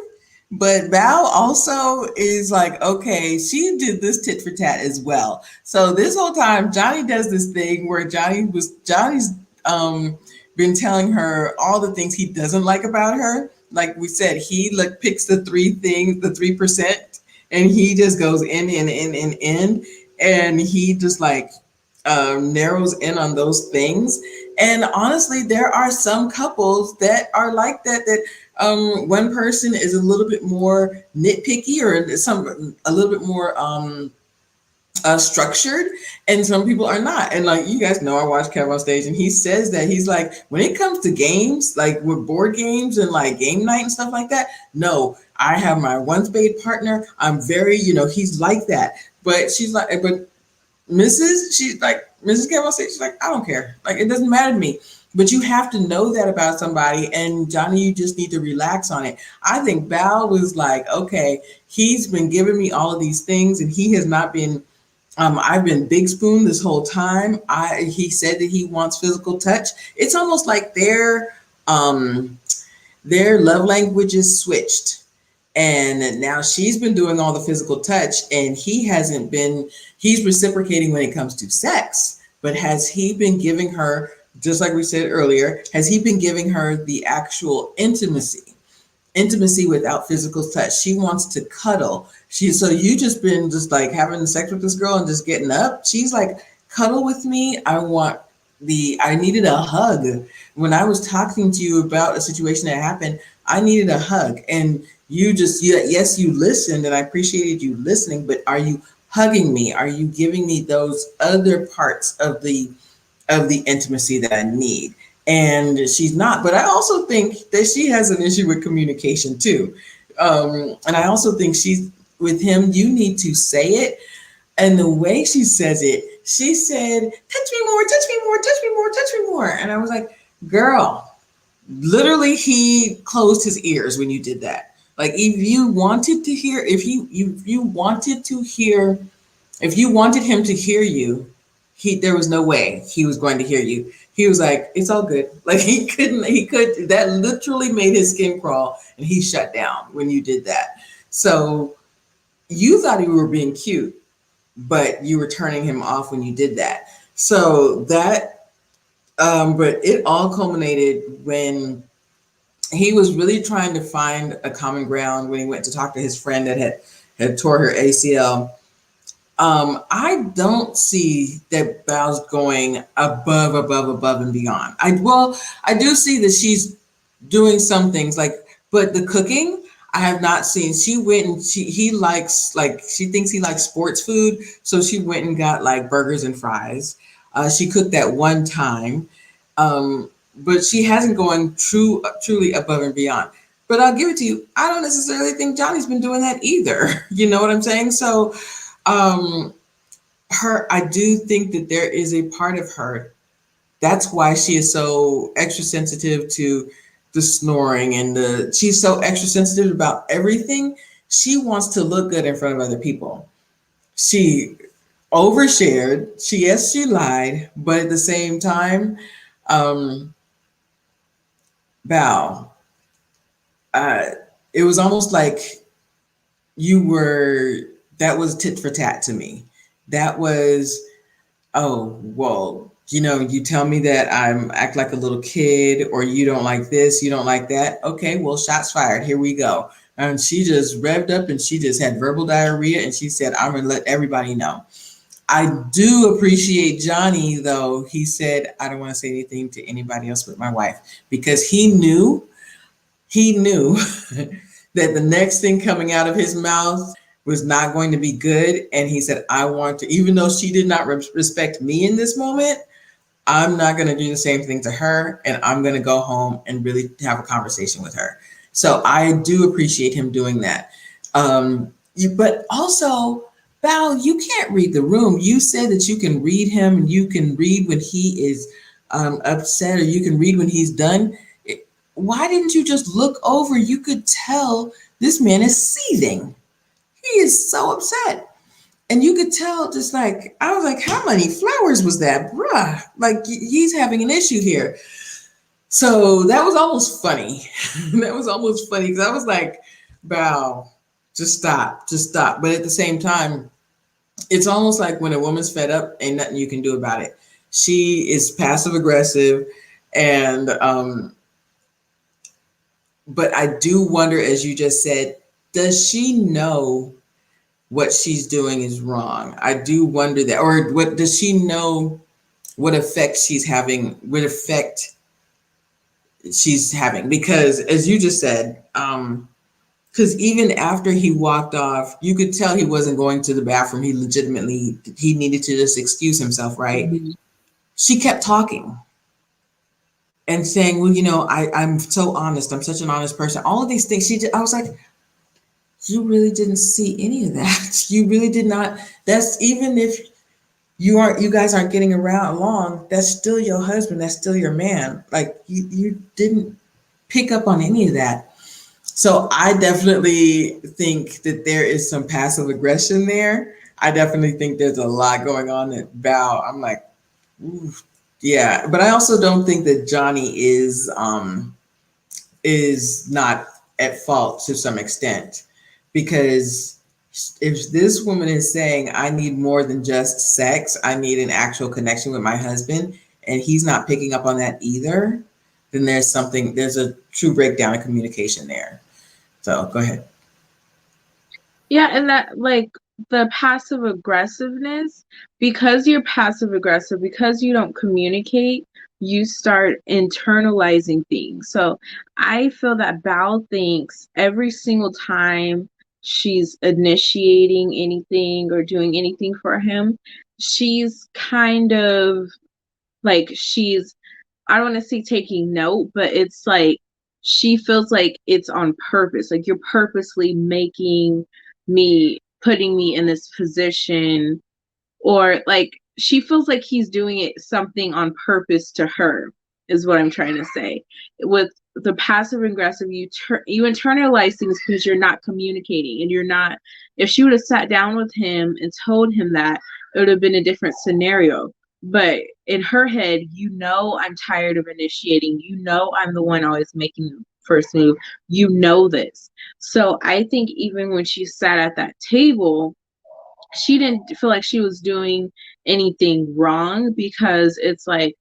but Bao also is like, okay, she did this tit for tat as well. So this whole time, Johnny does this thing where Johnny's been telling her all the things he doesn't like about her. Like we said, he like picks the three things, the 3%, and he just goes in, and he just like narrows in on those things. And honestly, there are some couples that are like that. That one person is a little bit more nitpicky, or a little bit more structured, and some people are not. And like you guys know, I watch Kev on Stage, and he says that he's like, when it comes to games, like with board games and like game night and stuff like that, no, I have my one spade partner. I'm very, he's like that. But she's like, but she's like, Mrs. Kev on Stage, she's like, I don't care. Like, it doesn't matter to me. But you have to know that about somebody. And Johnny, you just need to relax on it. I think Bao was like, okay, he's been giving me all of these things, and he has not been I've been big spoon this whole time. He said that he wants physical touch. It's almost like their love languages switched. And now she's been doing all the physical touch, and he hasn't been, he's reciprocating when it comes to sex. But has he been giving her, just like we said earlier, has he been giving her the actual intimacy? Intimacy without physical touch. She wants to cuddle. So you just been just like having sex with this girl and just getting up. She's like, cuddle with me. I needed a hug. When I was talking to you about a situation that happened, I needed a hug. And yes, you listened, and I appreciated you listening, but are you hugging me? Are you giving me those other parts of the intimacy that I need? And she's not. But I also think that she has an issue with communication too. And I also think she's with him. You need to say it. And the way she says it, she said, touch me more, touch me more, touch me more, touch me more. And I was like, girl, literally, he closed his ears when you did that. Like, if you wanted to hear, if you wanted to hear, if you wanted him to hear you, there was no way he was going to hear you. He was like, it's all good. Like, that literally made his skin crawl, and he shut down when you did that. So you thought you were being cute, but you were turning him off when you did that. So but it all culminated when he was really trying to find a common ground when he went to talk to his friend that had tore her ACL. I don't see that Bal's going above and beyond. I do see that she's doing some things but the cooking, I have not seen. She went and he likes, like, she thinks he likes sports food, so she went and got like burgers and fries. She cooked that one time, but she hasn't gone truly above and beyond. But I'll give it to you, I don't necessarily think Johnny's been doing that either. You know what I'm saying? So, I do think that there is a part of her. That's why she is so extra sensitive to the snoring and she's so extra sensitive about everything. She wants to look good in front of other people. She overshared. She lied, but at the same time, Val, it was almost like that was tit for tat to me. That was, oh, well, you tell me that I'm act like a little kid, or you don't like this, you don't like that. Okay, well, shots fired. Here we go. And she just revved up and she just had verbal diarrhea, and she said, I'm going to let everybody know. I do appreciate Johnny, though. He said, I don't want to say anything to anybody else but my wife, because he knew that the next thing coming out of his mouth was not going to be good. And he said, I want to, even though she did not respect me in this moment, I'm not going to do the same thing to her. And I'm going to go home and really have a conversation with her. So I do appreciate him doing that. But also, Val, you can't read the room. You said that you can read him, and you can read when he is upset, or you can read when he's done. Why didn't you just look over? You could tell this man is seething. He is so upset. And you could tell, just like, I was like, how many flowers was that, bruh? Like, he's having an issue here. So that was almost funny. That was almost funny, because I was like, Val, just stop. But at the same time, it's almost like when a woman's fed up, ain't nothing you can do about it. She is passive aggressive, and but I do wonder, as you just said, does she know what she's doing is wrong? I do wonder that. Or what does she know what effect she's having, because as you just said, because even after he walked off, you could tell he wasn't going to the bathroom. He needed to just excuse himself, right? Mm-hmm. She kept talking and saying, well, I'm so honest. I'm such an honest person. All of these things. I was like, you really didn't see any of that. You really did not. That's, even if you guys aren't getting along, that's still your husband. That's still your man. Like, you didn't pick up on any of that. So I definitely think that there is some passive aggression there. I definitely think there's a lot going on that Val, I'm like, ooh, yeah. But I also don't think that Johnny is not at fault to some extent, because if this woman is saying, I need more than just sex, I need an actual connection with my husband, and he's not picking up on that either, then there's a true breakdown in communication there. So go ahead. Yeah, and that like the passive aggressiveness, because you're passive aggressive, because you don't communicate, you start internalizing things. So I feel that Bao thinks every single time she's initiating anything or doing anything for him, she's kind of like I don't want to say taking note, but it's like she feels like it's on purpose. Like you're purposely putting me in this position, or like she feels like he's doing it something on purpose to her, is what I'm trying to say. With the passive aggressive, you internalize things because you're not communicating, and you're not. If she would have sat down with him and told him that, it would have been a different scenario. But in her head, I'm tired of initiating. I'm the one always making the first move. This. So I think even when she sat at that table, she didn't feel like she was doing anything wrong, because it's like,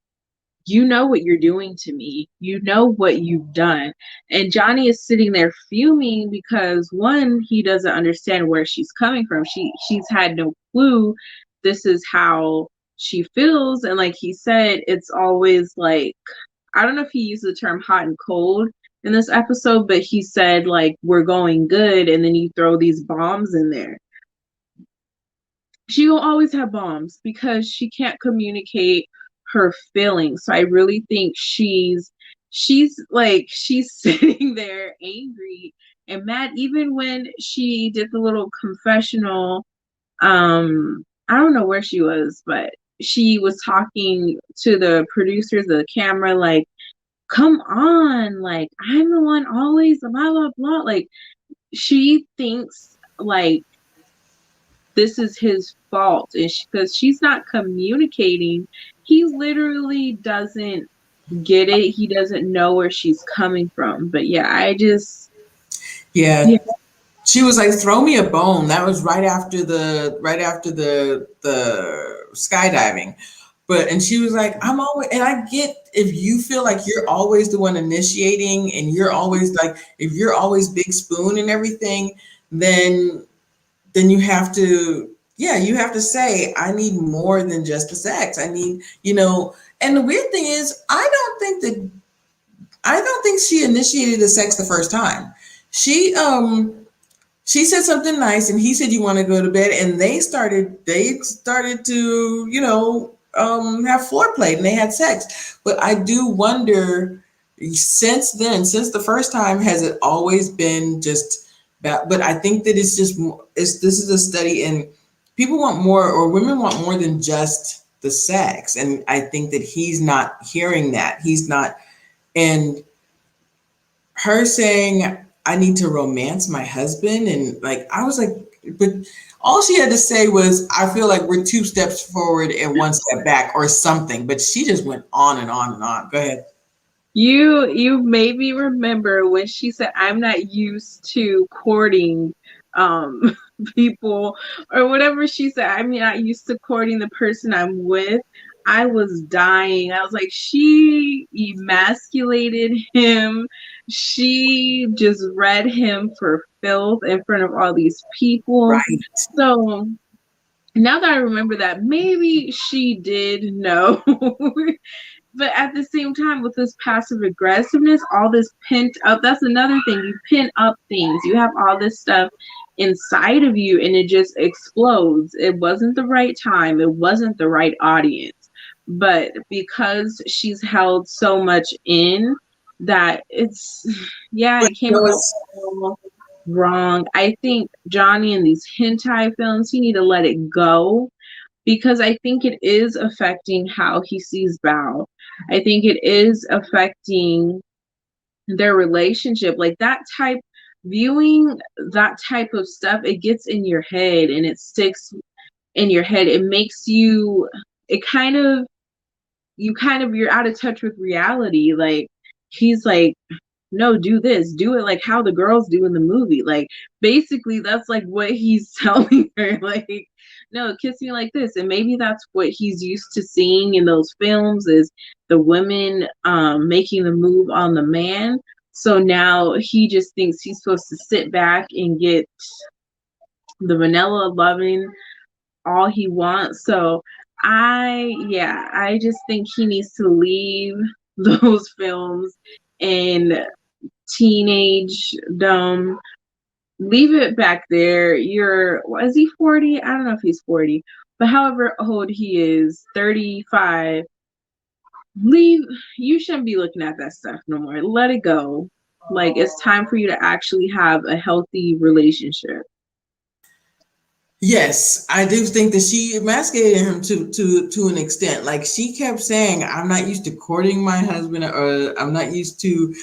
what you're doing to me. You know what you've done. And Johnny is sitting there fuming because, one, he doesn't understand where she's coming from. She's had no clue this is how she feels. And like he said, it's always like, I don't know if he used the term hot and cold in this episode, but he said like, we're going good, and then you throw these bombs in there. She will always have bombs because she can't communicate her feelings. So I really think she's sitting there angry and mad. Even when she did the little confessional, I don't know where she was, but she was talking to the producers of the camera, like, come on, like, I'm the one always blah blah blah. Like, she thinks like this is his fault, and because she's not communicating, he literally doesn't get it. He doesn't know where she's coming from. But yeah, Yeah. She was like, throw me a bone. That was right after the skydiving. And she was like, I'm always, and I get, if you feel like you're always the one initiating, and you're always like, if you're always big spoon and everything, then you have to, yeah, you have to say, I need more than just the sex. I need, and the weird thing is, I don't think she initiated the sex the first time. She said something nice, and he said, you want to go to bed, and they started to, have foreplay, and they had sex. But I do wonder, since the first time, has it always been just that? But I think that this is a study, and people want more, or women want more than just the sex. And I think that he's not hearing that. He's not, and her saying, I need to romance my husband. And like, I was like, but all she had to say was, I feel like we're 2 steps forward and 1 step back, or something. But she just went on and on and on. Go ahead. You made me remember when she said, I'm not used to courting people, or whatever she said. I'm not used to courting the person I'm with. I was dying. I was like, she emasculated him. She just read him for filth in front of all these people. Right. So now that I remember that, maybe she did know. But at the same time, with this passive aggressiveness, all this pent up, that's another thing. You pin up things. You have all this stuff inside of you, and it just explodes. It wasn't the right time. It wasn't the right audience. But because she's held so much in, that it came out so wrong. I think Johnny in these hentai films, he need to let it go, because I think it is affecting how he sees Bao. I think it is affecting their relationship. Like viewing that type of stuff, it gets in your head and it sticks in your head. It makes you're out of touch with reality. Like, he's like, no, do this, do it like how the girls do in the movie. Like basically that's like what he's telling her, like, no, kiss me like this. And maybe that's what he's used to seeing in those films is the women making the move on the man. So now he just thinks he's supposed to sit back and get the vanilla loving all he wants. So I just think he needs to leave those films and teenagedom. Leave it back there. Is he 40? I don't know if he's 40, but however old he is, 35, leave. You shouldn't be looking at that stuff no more. Let it go. Like it's time for you to actually have a healthy relationship. Yes, I do think that she emasculated him to an extent. Like she kept saying, "I'm not used to courting my husband, or I'm not used to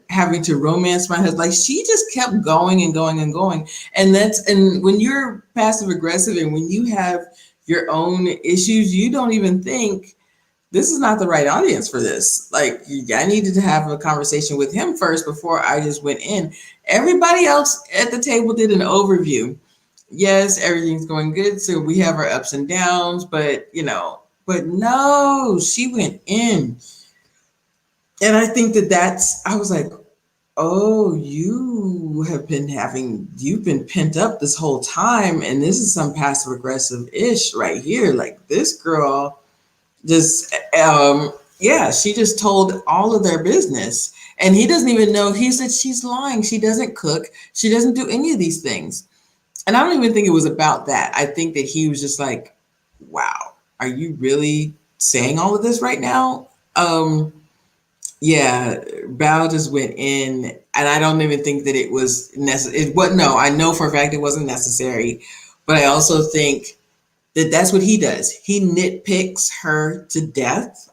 having to romance my husband." Like she just kept going and going and going, and when you're passive aggressive and when you have your own issues, you don't even think this is not the right audience for this. Like I needed to have a conversation with him first before I just went in. Everybody else at the table did an overview. Yes, everything's going good. So we have our ups and downs, but but no, she went in. And I think I was like, oh, you've been pent up this whole time. And this is some passive aggressive ish right here. Like this girl just, yeah, she just told all of their business. And he doesn't even know. He said she's lying. She doesn't cook. She doesn't do any of these things. And I don't even think it was about that. I think that he was just like, wow, are you really saying all of this right now? Yeah, Bao just went in, and I don't even think that it was necessary. No, I know for a fact it wasn't necessary, but I also think that that's what he does. He nitpicks her to death.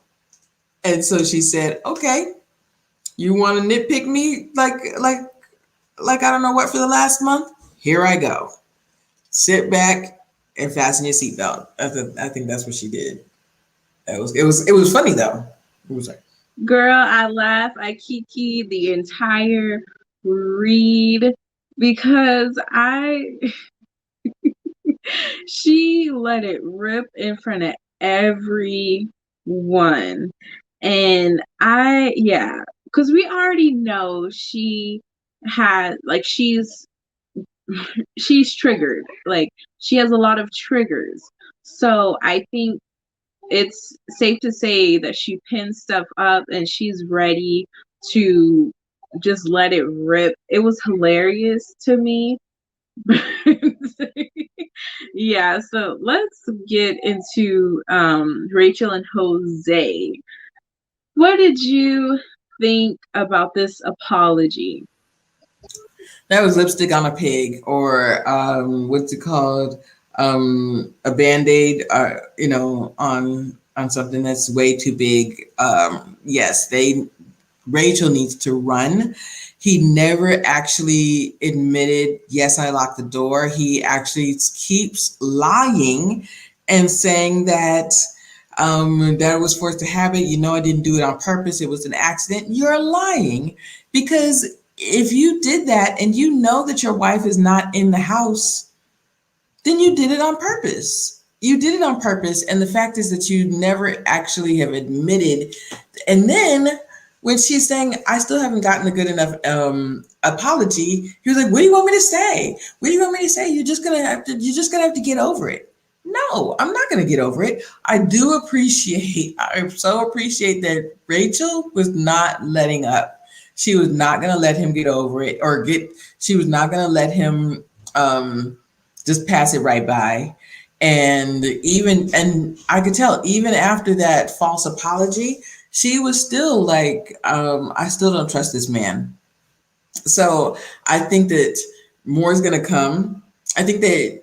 And so she said, okay, you want to nitpick me like I don't know what for the last month? Here I go. Sit back and fasten your seatbelt. I think that's what she did. It was funny though. It was like, Girl, I laugh, I kiki the entire read because she let it rip in front of everyone. And yeah, because we already know she had, like, she's triggered. Like, she has a lot of triggers. So I think it's safe to say that she pins stuff up and she's ready to just let it rip. It was hilarious to me. Yeah, so let's get into Rachel and Jose. What did you think about this apology? that was lipstick on a pig, or what's it called? A band-aid, on something that's way too big. Yes, Rachel needs to run. He never actually admitted, yes, I locked the door. He actually keeps lying and saying that that I was forced to have it. I didn't do it on purpose. It was an accident. You're lying, because if you did that and you know that your wife is not in the house, then you did it on purpose. You did it on purpose. And the fact is that you never actually have admitted. And then when she's saying, I still haven't gotten a good enough apology, he was like, what do you want me to say? What do you want me to say? You're just gonna have to get over it. No, I'm not gonna get over it. I so appreciate that Rachel was not letting up. She was not gonna let him get over it, she was not gonna let him just pass it right by. And I could tell even after that false apology, she was still like, I still don't trust this man. So I think that more is going to come. I think that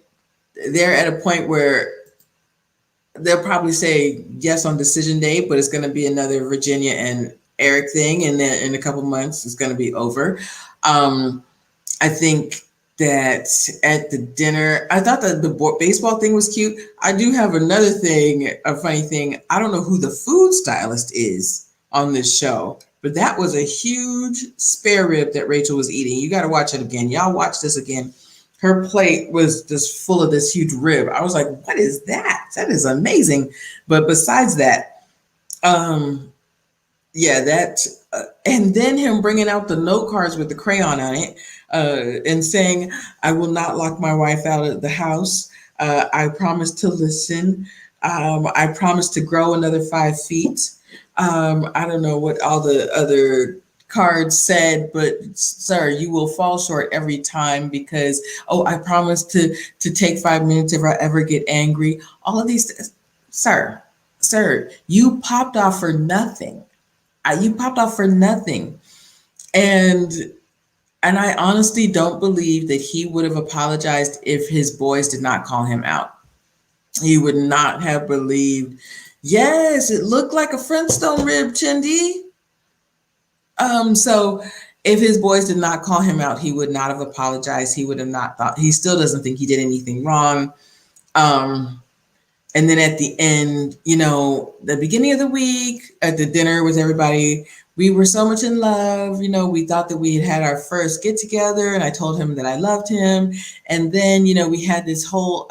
they're at a point where they'll probably say yes on decision day, but it's going to be another Virginia and Eric thing. And then in a couple months, it's going to be over. I think that at the dinner, I thought that the baseball thing was cute. I do have another thing, a funny thing. I don't know who the food stylist is on this show, But that was a huge spare rib that Rachel was eating. You got to watch it again. Y'all watch this again. Her plate was just full of this huge rib. I was like, what is that? That is amazing. But besides that, um, yeah, that, and then him bringing out the note cards with the crayon on it, and saying, I will not lock my wife out of the house. I promise to listen. I promise to grow another 5 feet. I don't know what all the other cards said, but sir, you will fall short every time because, oh, I promise to take 5 minutes if I ever get angry. All of these, sir, sir, you popped off for nothing. You popped off for nothing. And I honestly don't believe that he would have apologized if his boys did not call him out. He would not have believed, yes, it looked like a Flintstone rib, Chindy. So if his boys did not call him out, he would not have apologized. He would have not thought, he still doesn't think he did anything wrong. And then at the end, the beginning of the week at the dinner with everybody, we were so much in love. We thought that we had our first get together, and I told him that I loved him. And then, we had this whole,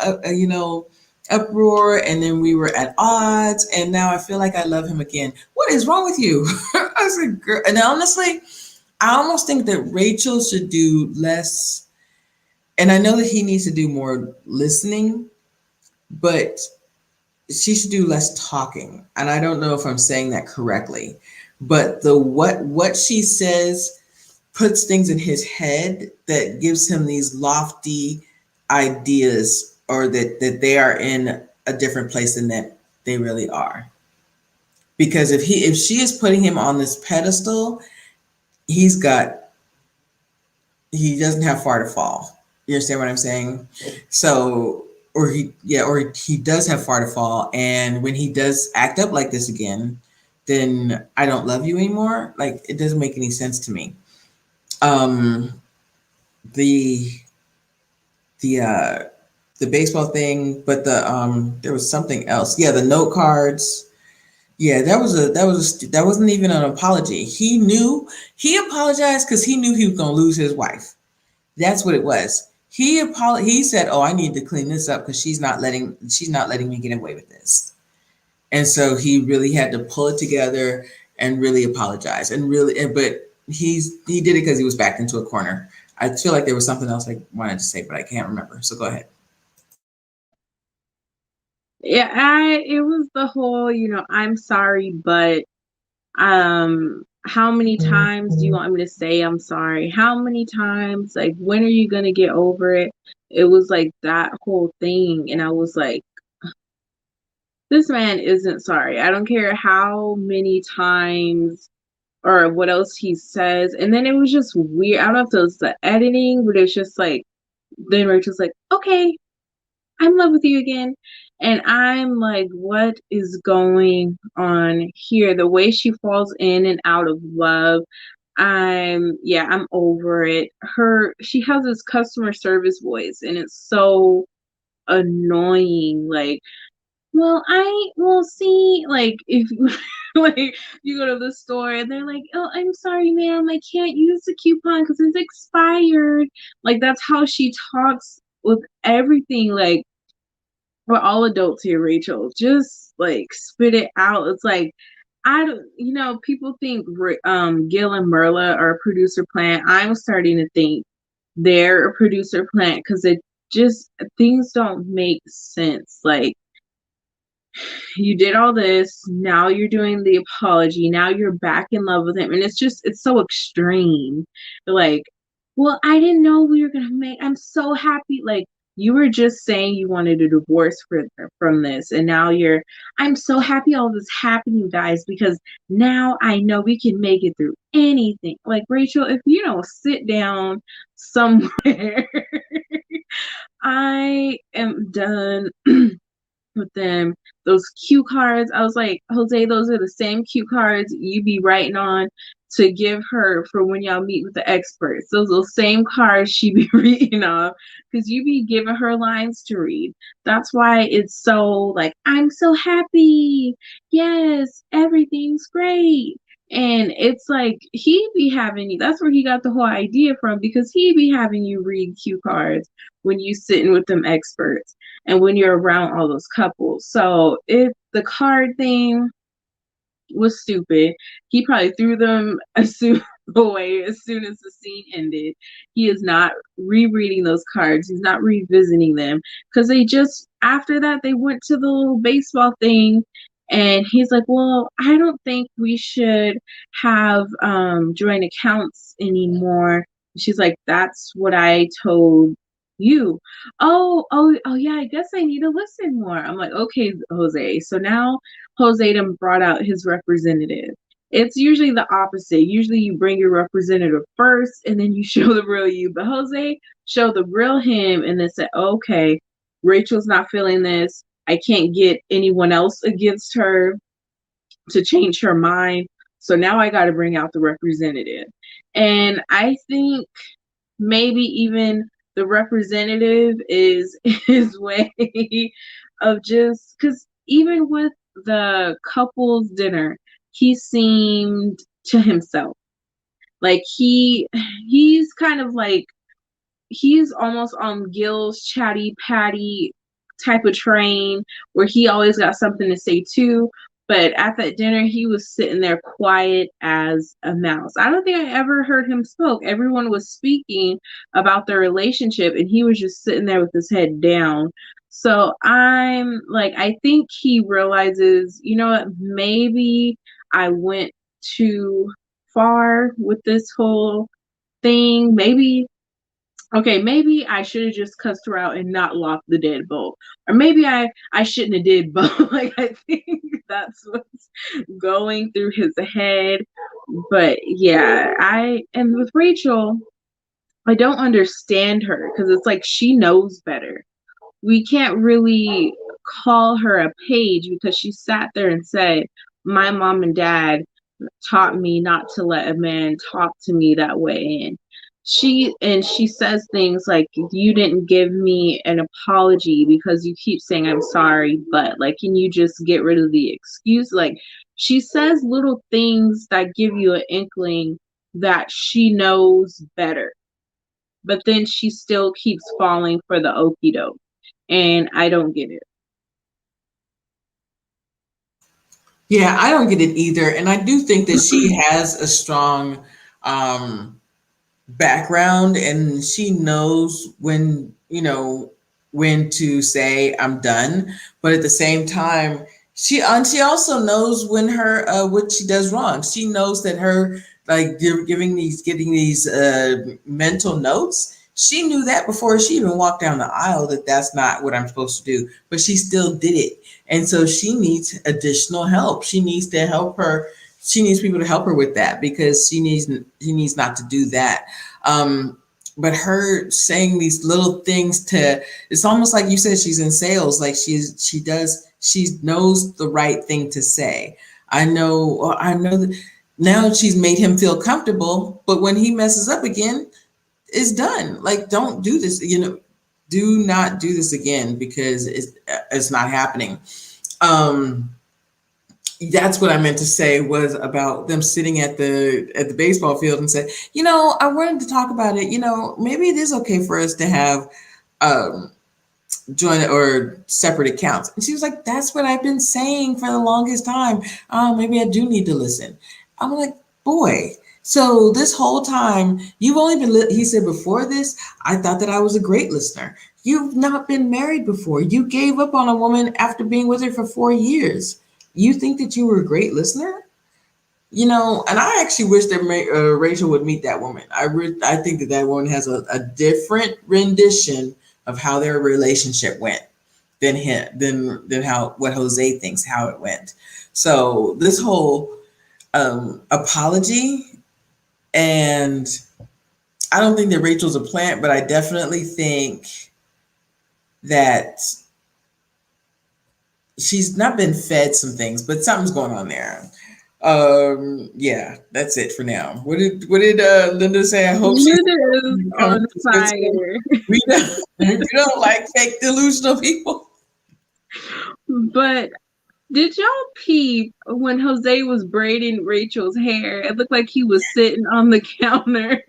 uproar, and then we were at odds. And now I feel like I love him again. What is wrong with you? I said, girl. And honestly, I almost think that Rachel should do less. And I know that he needs to do more listening, but she should do less talking. And I don't know if I'm saying that correctly, but the what she says puts things in his head that gives him these lofty ideas, or that they are in a different place than that they really are. Because if she is putting him on this pedestal, he doesn't have far to fall. You understand what I'm saying? So, or he does have far to fall. And when he does act up like this again, then I don't love you anymore. Like, it doesn't make any sense to me. The baseball thing, but there was something else. Yeah, the note cards. Yeah, that wasn't even an apology. He apologized because he knew he was gonna lose his wife. That's what it was. He said, "Oh, I need to clean this up because she's not letting me get away with this." And so he really had to pull it together and really apologize. But he did it because he was backed into a corner. I feel like there was something else I wanted to say, but I can't remember. So go ahead. Yeah, it was the whole, I'm sorry, but how many times do you want me to say I'm sorry? How many times? Like, when are you gonna get over it? It was like that whole thing, and I was like, this man isn't sorry. I don't care how many times or what else he says. And then it was just weird. I don't know if it was the editing, but it's just like, then Rachel's like, okay, I'm in love with you again. And I'm like, what is going on here? The way she falls in and out of love. I'm over it. She has this customer service voice, and it's so annoying. Like, well, I will see, like, if like you go to the store and they're like, oh, I'm sorry, ma'am, I can't use the coupon because it's expired. Like, that's how she talks with everything. Like, we're all adults here, Rachel. Just like spit it out. It's like, I don't, people think Gil and Merla are a producer plant. I'm starting to think they're a producer plant because it just, things don't make sense. Like, you did all this, now you're doing the apology, now you're back in love with him, and it's so extreme. Like, well, I didn't know we were gonna I'm so happy. Like, you were just saying you wanted a divorce from this, and now I'm so happy all this happening, guys, because now I know we can make it through anything. Like, Rachel, if you don't sit down somewhere, I am done with them. Those cue cards, I was like, Jose, those are the same cue cards you be writing on to give her for when y'all meet with the experts. Those are the same cards she be reading off because you be giving her lines to read. That's why it's so like, I'm so happy. Yes, everything's great. And it's like he be having you, that's where he got the whole idea from, because he be having you read cue cards when you sitting with them experts and when you're around all those couples. So if the card thing was stupid, he probably threw them as soon away as soon as the scene ended. He is not rereading those cards. He's not revisiting them, because they just, after that they went to the little baseball thing, and he's like, well, I don't think we should have joint accounts anymore. She's like, that's what I told you. Oh yeah, I guess I need to listen more. I'm like, okay, Jose. So now Jose done brought out his representative. It's usually the opposite. Usually you bring your representative first and then you show the real you. But Jose showed the real him and then said, okay, Rachel's not feeling this. I can't get anyone else against her to change her mind. So now I got to bring out the representative. And I think maybe even the representative is his way of just, because even with the couple's dinner, he seemed to himself like he's kind of like, he's almost on Gil's chatty patty type of train, where he always got something to say too. But at that dinner, he was sitting there quiet as a mouse. I don't think I ever heard him spoke. Everyone was speaking about their relationship, and he was just sitting there with his head down. So I'm like, I think he realizes, you know what, maybe I went too far with this whole thing. Maybe I should have just cussed her out and not locked the deadbolt. Or maybe I shouldn't have did both. Like, I think that's what's going through his head. But yeah, and with Rachel, I don't understand her, because it's like she knows better. We can't really call her a page, because she sat there and said, my mom and dad taught me not to let a man talk to me that way. And she says things like, you didn't give me an apology because you keep saying I'm sorry, but like, can you just get rid of the excuse? Like, she says little things that give you an inkling that she knows better, but then she still keeps falling for the okie doke, and I don't get it. Yeah, I don't get it either. And I do think that she has a strong um, background and she knows when, when to say I'm done. But at the same time, she also knows when her what she does wrong. She knows that her like getting these mental notes. She knew that before she even walked down the aisle that that's not what I'm supposed to do, but she still did it. And so she needs additional help. She needs to help her. She needs people to help her with that because she needs not to do that. Um, but her saying these little things to, it's almost like you said, she's in sales. Like she knows the right thing to say. I know that now she's made him feel comfortable, but when he messes up again, it's done. Like, don't do this, do not do this again because it's not happening. Um, that's what I meant to say was about them sitting at the baseball field and say, I wanted to talk about it. Maybe it is okay for us to have um, joint or separate accounts. And she was like, that's what I've been saying for the longest time. Oh, maybe I do need to listen. I'm like, boy. So this whole time you've only been, he said, before this, I thought that I was a great listener. You've not been married before. You gave up on a woman after being with her for 4 years. You think that you were a great listener? And I actually wish that Rachel would meet that woman. I think that woman has a different rendition of how their relationship went than him, than how what Jose thinks how it went. So this whole apology, and I don't think that Rachel's a plant, but I definitely think that she's not been fed some things, but something's going on there. Yeah, that's it for now. What did Linda say? I hope she's Linda is on fire. We don't like fake delusional people. But Did y'all peep when Jose was braiding Rachel's hair? It looked like he was sitting on the counter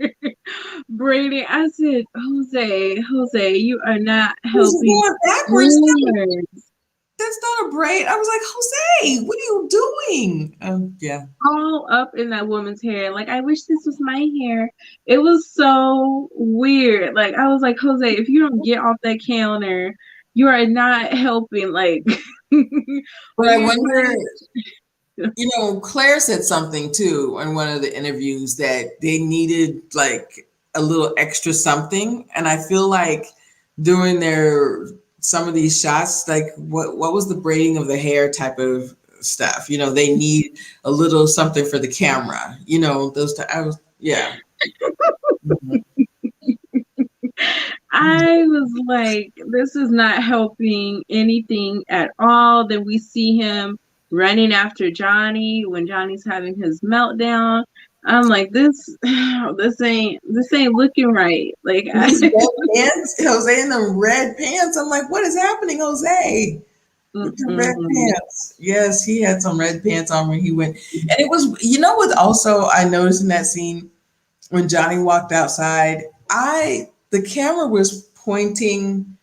braiding. I said, Jose, you are not This is helping going backwards. groomers. That's not a braid. I was like, Jose, what are you doing? Yeah. All up in that woman's hair. Like, I wish this was my hair. It was so weird. Like, I was like, Jose, if you don't get off that counter, you are not helping. Like, But I we're wonder, Claire said something too in one of the interviews that they needed like a little extra something. And I feel like during some of these shots, like what was the braiding of the hair type of stuff? They need a little something for the camera, yeah. I was like, this is not helping anything at all. Then we see him running after Johnny when Johnny's having his meltdown. I'm like, this ain't looking right. Like, These red pants, Jose in the red pants. I'm like, what is happening, Jose? With the red pants. Yes, he had some red pants on when he went. And it was, what also I noticed in that scene when Johnny walked outside, the camera was pointing,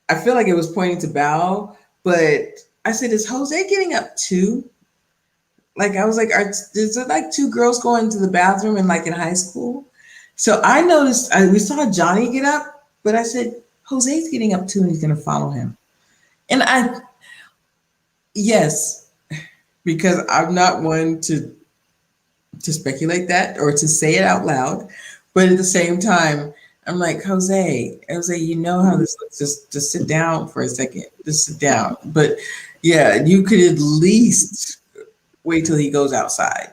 I feel like it was pointing to Bao, but I said, is Jose getting up too? Like, I was like, is there like two girls going to the bathroom in high school? So I noticed, we saw Johnny get up, but I said, Jose's getting up too and he's going to follow him. And yes, because I'm not one to speculate that or to say it out loud. But at the same time, I'm like, Jose, you know how this looks. Just sit down for a second. Just sit down. But yeah, you could at least wait till he goes outside.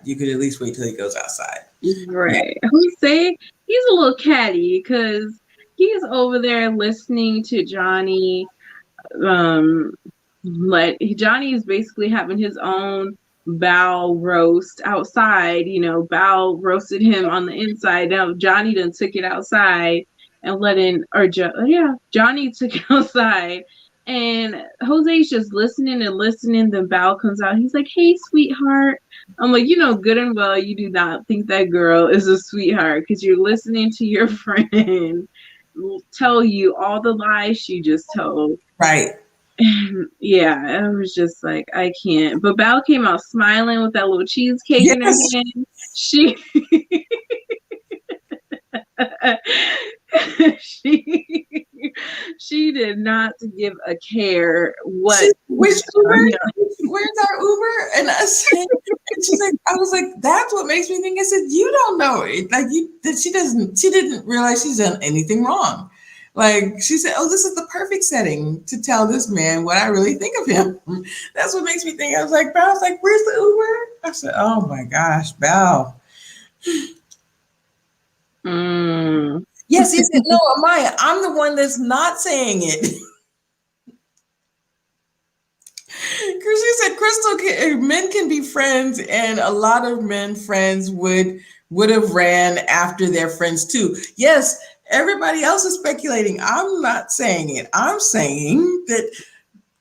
Right. Jose, he's a little catty because he's over there listening to Johnny. Like Johnny is basically having his own Bao roast outside. Bao roasted him on the inside. Now Johnny done took it outside and Johnny took it outside. And Jose's just listening and listening. Then Bao comes out. He's like, "Hey, sweetheart." I'm like, good and well, you do not think that girl is a sweetheart because you're listening to your friend tell you all the lies she just told. Right. Yeah, I was just like, I can't. But Bao came out smiling with that little cheesecake in her hand. She she did not give a care what. Where's our Uber? And she's like, I was like, that's what makes me think. I said, you don't know it. Like she didn't realize she's done anything wrong. Like she said, oh, this is the perfect setting to tell this man what I really think of him. That's what makes me think. I was like, Bao's like, where's the Uber? I said, oh my gosh, Bao. Yes, he said, no, Amaya, I'm the one that's not saying it. She said, Crystal, men can be friends, and a lot of men friends would have ran after their friends too. Yes, everybody else is speculating. I'm not saying it. I'm saying that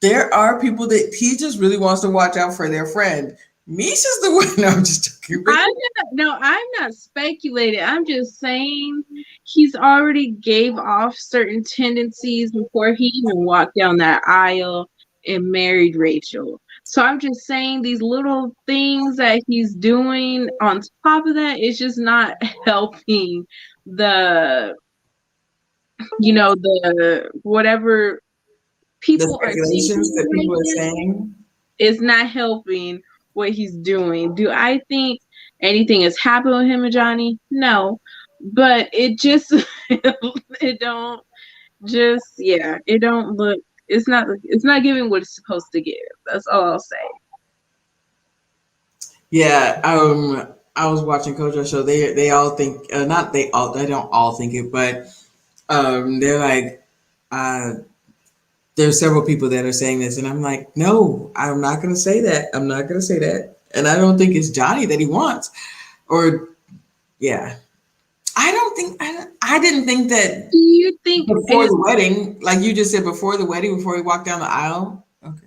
there are people that he just really wants to watch out for their friend. Misha's the one. No, I'm just joking. I'm not speculating. I'm just saying he's already gave off certain tendencies before he even walked down that aisle and married Rachel. So I'm just saying these little things that he's doing on top of that is just not helping the whatever people are saying is not helping what he's doing. Do I think anything has happened with him and Johnny? No, but it just it don't look. It's not giving what it's supposed to give. That's all I'll say. Yeah, I was watching Kojo show. They all think not they don't all think it, but they're like there's several people that are saying this, and I'm like, no, I'm not going to say that. I'm not going to say that, and I don't think it's Johnny that he wants, or yeah. I didn't think that. Do you think before the wedding, like you just said, before the wedding, before he walked down the aisle? Okay.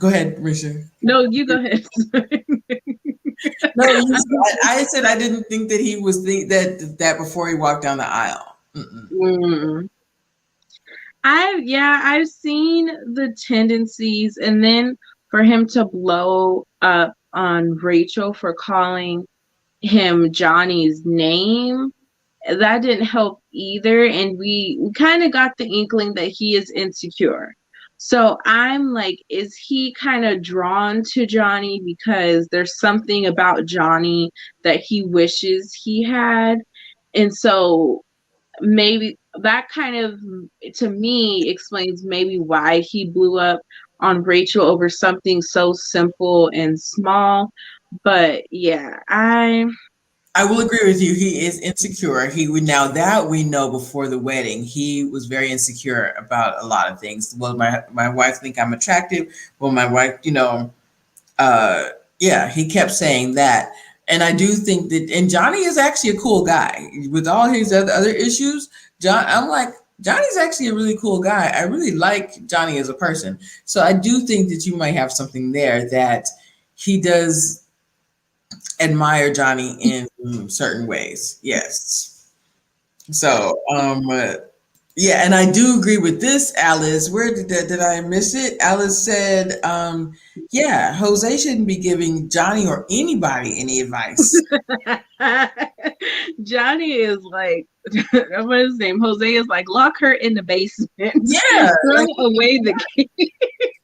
Go ahead, Risha. No, you go ahead. No, I said I didn't think that he was that before he walked down the aisle. Mm-mm. Mm. I've seen the tendencies, and then for him to blow up on Rachel for calling him Johnny's name, that didn't help either. And we kind of got the inkling that he is insecure. So I'm like, is he kind of drawn to Johnny because there's something about Johnny that he wishes he had? And so maybe that kind of, to me, explains maybe why he blew up on Rachel over something so simple and small. But yeah, I will agree with you. He is insecure. He would now that we know before the wedding, he was very insecure about a lot of things. Will my wife think I'm attractive? Will my wife, yeah, he kept saying that. And I do think that, and Johnny is actually a cool guy with all his other issues. I'm like, Johnny's actually a really cool guy. I really like Johnny as a person. So I do think that you might have something there that he does admire Johnny in certain ways. Yes. So, yeah, and I do agree with this, Alice. Where did I miss it? Alice said, yeah, Jose shouldn't be giving Johnny or anybody any advice. Johnny is like, what is his name? Jose is like, lock her in the basement. Yeah, Throw like, away the key.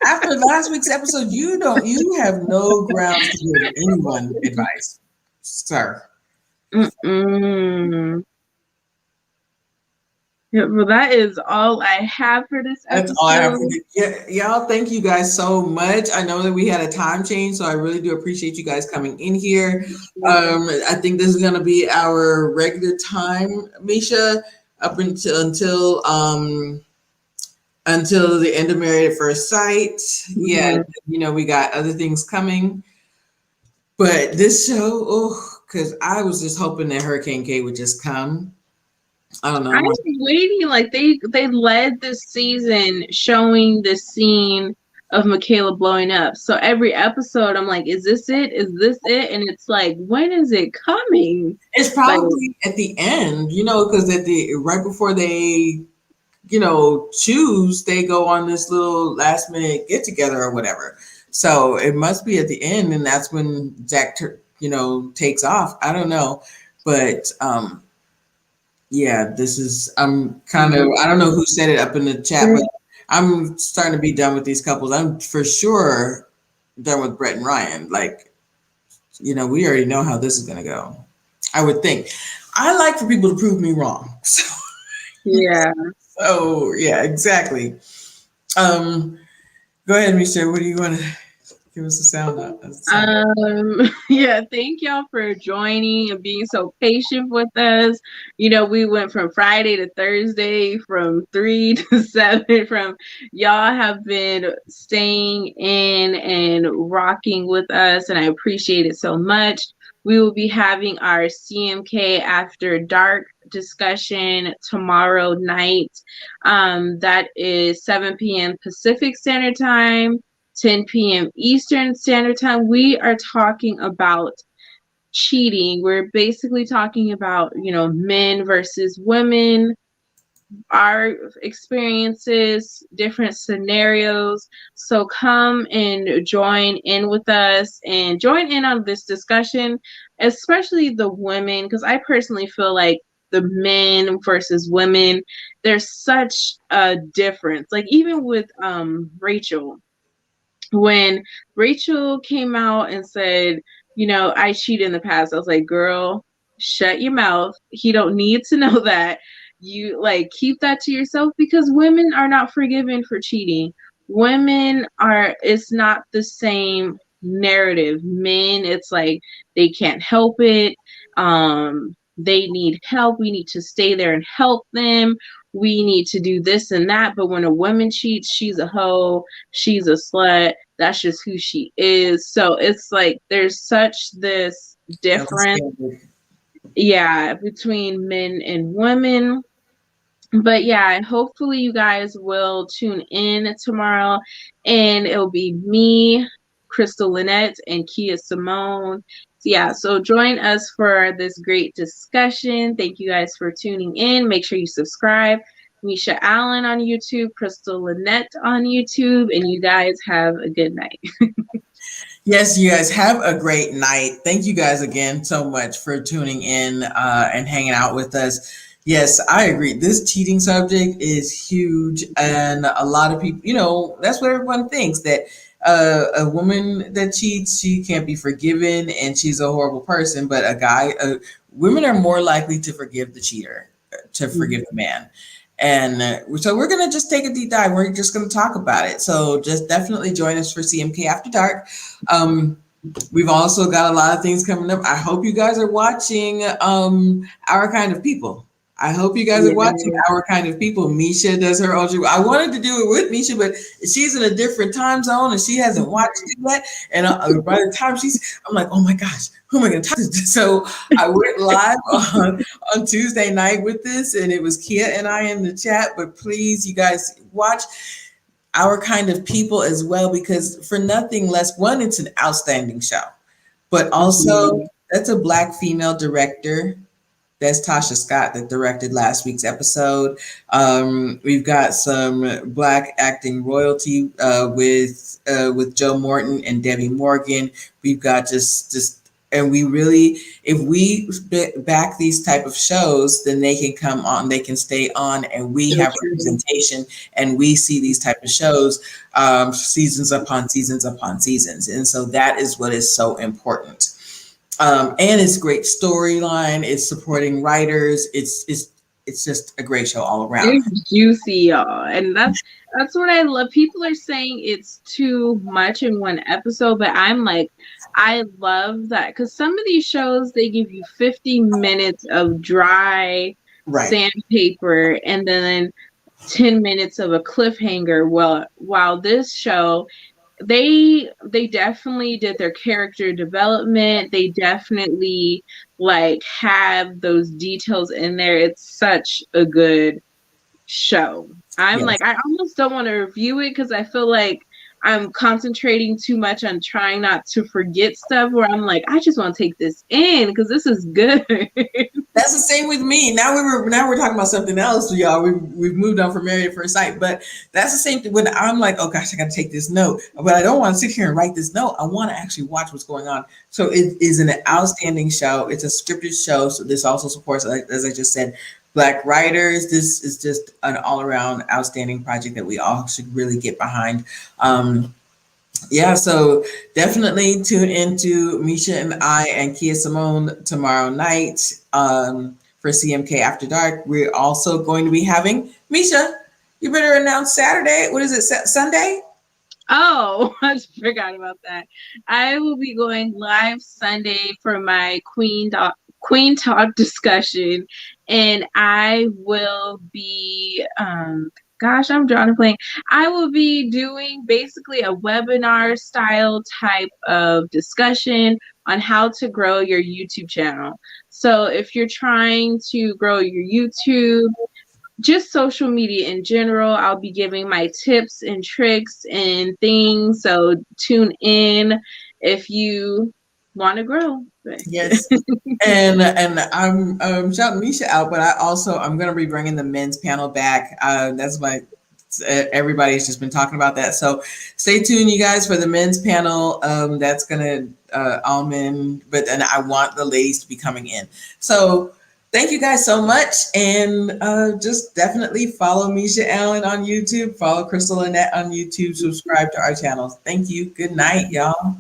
after last week's episode, you have no grounds to give anyone advice, sir. Mm-mm. Yeah, well, that is all I have for this That's all I have for episode. you. Yeah, y'all, thank you guys so much. I know that we had a time change, so I really do appreciate you guys coming in here. I think this is gonna be our regular time, Misha, up until the end of Married at First Sight. Yeah, we got other things coming. But this show, oh, because I was just hoping that Hurricane K would just come. I don't know. I'm waiting. Like they led this season showing the scene of Michaela blowing up. So every episode, I'm like, is this it? Is this it? And it's like, when is it coming? It's probably at the end, because right before they, choose, they go on this little last minute get together or whatever. So it must be at the end, and that's when Jack, takes off. I don't know, but yeah, I'm kind of, I don't know who said it up in the chat, but I'm starting to be done with these couples. I'm for sure done with Brett and Ryan. Like, we already know how this is going to go. I would think. I like for people to prove me wrong. So, Yeah. So yeah, exactly. Go ahead, Misha. What do you want to give us a sound on? Yeah, thank y'all for joining and being so patient with us. We went from Friday to Thursday, from 3 to 7. From y'all have been staying in and rocking with us, and I appreciate it so much. We will be having our CMK After Dark discussion tomorrow night. That is 7 p.m. Pacific Standard Time, 10 p.m. Eastern Standard Time. We are talking about cheating. We're basically talking about, men versus women, our experiences, different scenarios. So come and join in with us and join in on this discussion, especially the women, because I personally feel like the men versus women, there's such a difference. Like even with Rachel, when Rachel came out and said, I cheated in the past, I was like, girl, shut your mouth. He don't need to know that. You keep that to yourself, because women are not forgiven for cheating. It's not the same narrative. Men, it's like they can't help it. They need help. We need to stay there and help them. We need to do this and that. But when a woman cheats, she's a hoe, she's a slut. That's just who she is. So it's like there's such this difference, between men and women. But yeah, hopefully you guys will tune in tomorrow, and it'll be me, Crystal Lynette, and Kia Simone. So yeah, so join us for this great discussion. Thank you guys for tuning in. Make sure you subscribe. Misha Allen on YouTube, Crystal Lynette on YouTube, and you guys have a good night. Yes, you guys have a great night. Thank you guys again so much for tuning in and hanging out with us. Yes, I agree. This cheating subject is huge, and a lot of people, that's what everyone thinks, that a woman that cheats, she can't be forgiven, and she's a horrible person. But women are more likely to forgive the cheater, to forgive the man. And so we're going to just take a deep dive. We're just going to talk about it. So just definitely join us for CMK After Dark. We've also got a lot of things coming up. I hope you guys are watching Our Kind of People. I hope you guys are watching Our Kind of People. Misha does her OG. I wanted to do it with Misha, but she's in a different time zone and she hasn't watched it yet. And by the time I'm like, oh my gosh, who am I going to talk to? So I went live on Tuesday night with this, and it was Kia and I in the chat. But please, you guys, watch Our Kind of People as well, because for nothing less, one, it's an outstanding show, but also that's a Black female director. That's Tasha Scott that directed last week's episode. We've got some Black acting royalty with Joe Morton and Debbie Morgan. We've got and we really, if we back these type of shows, then they can come on, they can stay on, and we have representation, and we see these type of shows seasons upon seasons upon seasons. And so that is what is so important. And it's great storyline. It's supporting writers. It's just a great show all around. It's juicy, y'all, and that's what I love. People are saying it's too much in one episode, but I'm like, I love that, because some of these shows, they give you 50 minutes of dry sandpaper and then 10 minutes of a cliffhanger. Well, while this show, they definitely did their character development. They definitely have those details in there. It's such a good show. I'm like, I almost don't want to review it because I feel like I'm concentrating too much on trying not to forget stuff, where I'm like, I just want to take this in because this is good. That's the same with me. Now we're talking about something else, y'all. We've moved on from Married at First Sight, but that's the same thing when I'm like, oh gosh, I got to take this note, but I don't want to sit here and write this note. I want to actually watch what's going on. So it is an outstanding show. It's a scripted show, so this also supports, as I just said, Black writers. This is just an all-around outstanding project that we all should really get behind. So definitely tune into Misha and I and Kia Simone tomorrow night for CMK After Dark. We're also going to be having, Misha, you better announce Saturday. What is it, Sunday? Oh, I just forgot about that. I will be going live Sunday for my Queen Talk discussion, and I will be gosh, I'm drawing a blank. I will be doing basically a webinar style type of discussion on how to grow your YouTube channel. So if you're trying to grow your YouTube, just social media in general, I'll be giving my tips and tricks and things. So tune in if you want to grow. Yes. and I'm shouting Misha out, but I'm going to be bringing the men's panel back. That's everybody's just been talking about that. So stay tuned, you guys, for the men's panel. That's going to all men, and I want the ladies to be coming in. So thank you guys so much. And just definitely follow Misha Allen on YouTube, follow Crystal Lynette on YouTube, subscribe to our channels. Thank you. Good night, y'all.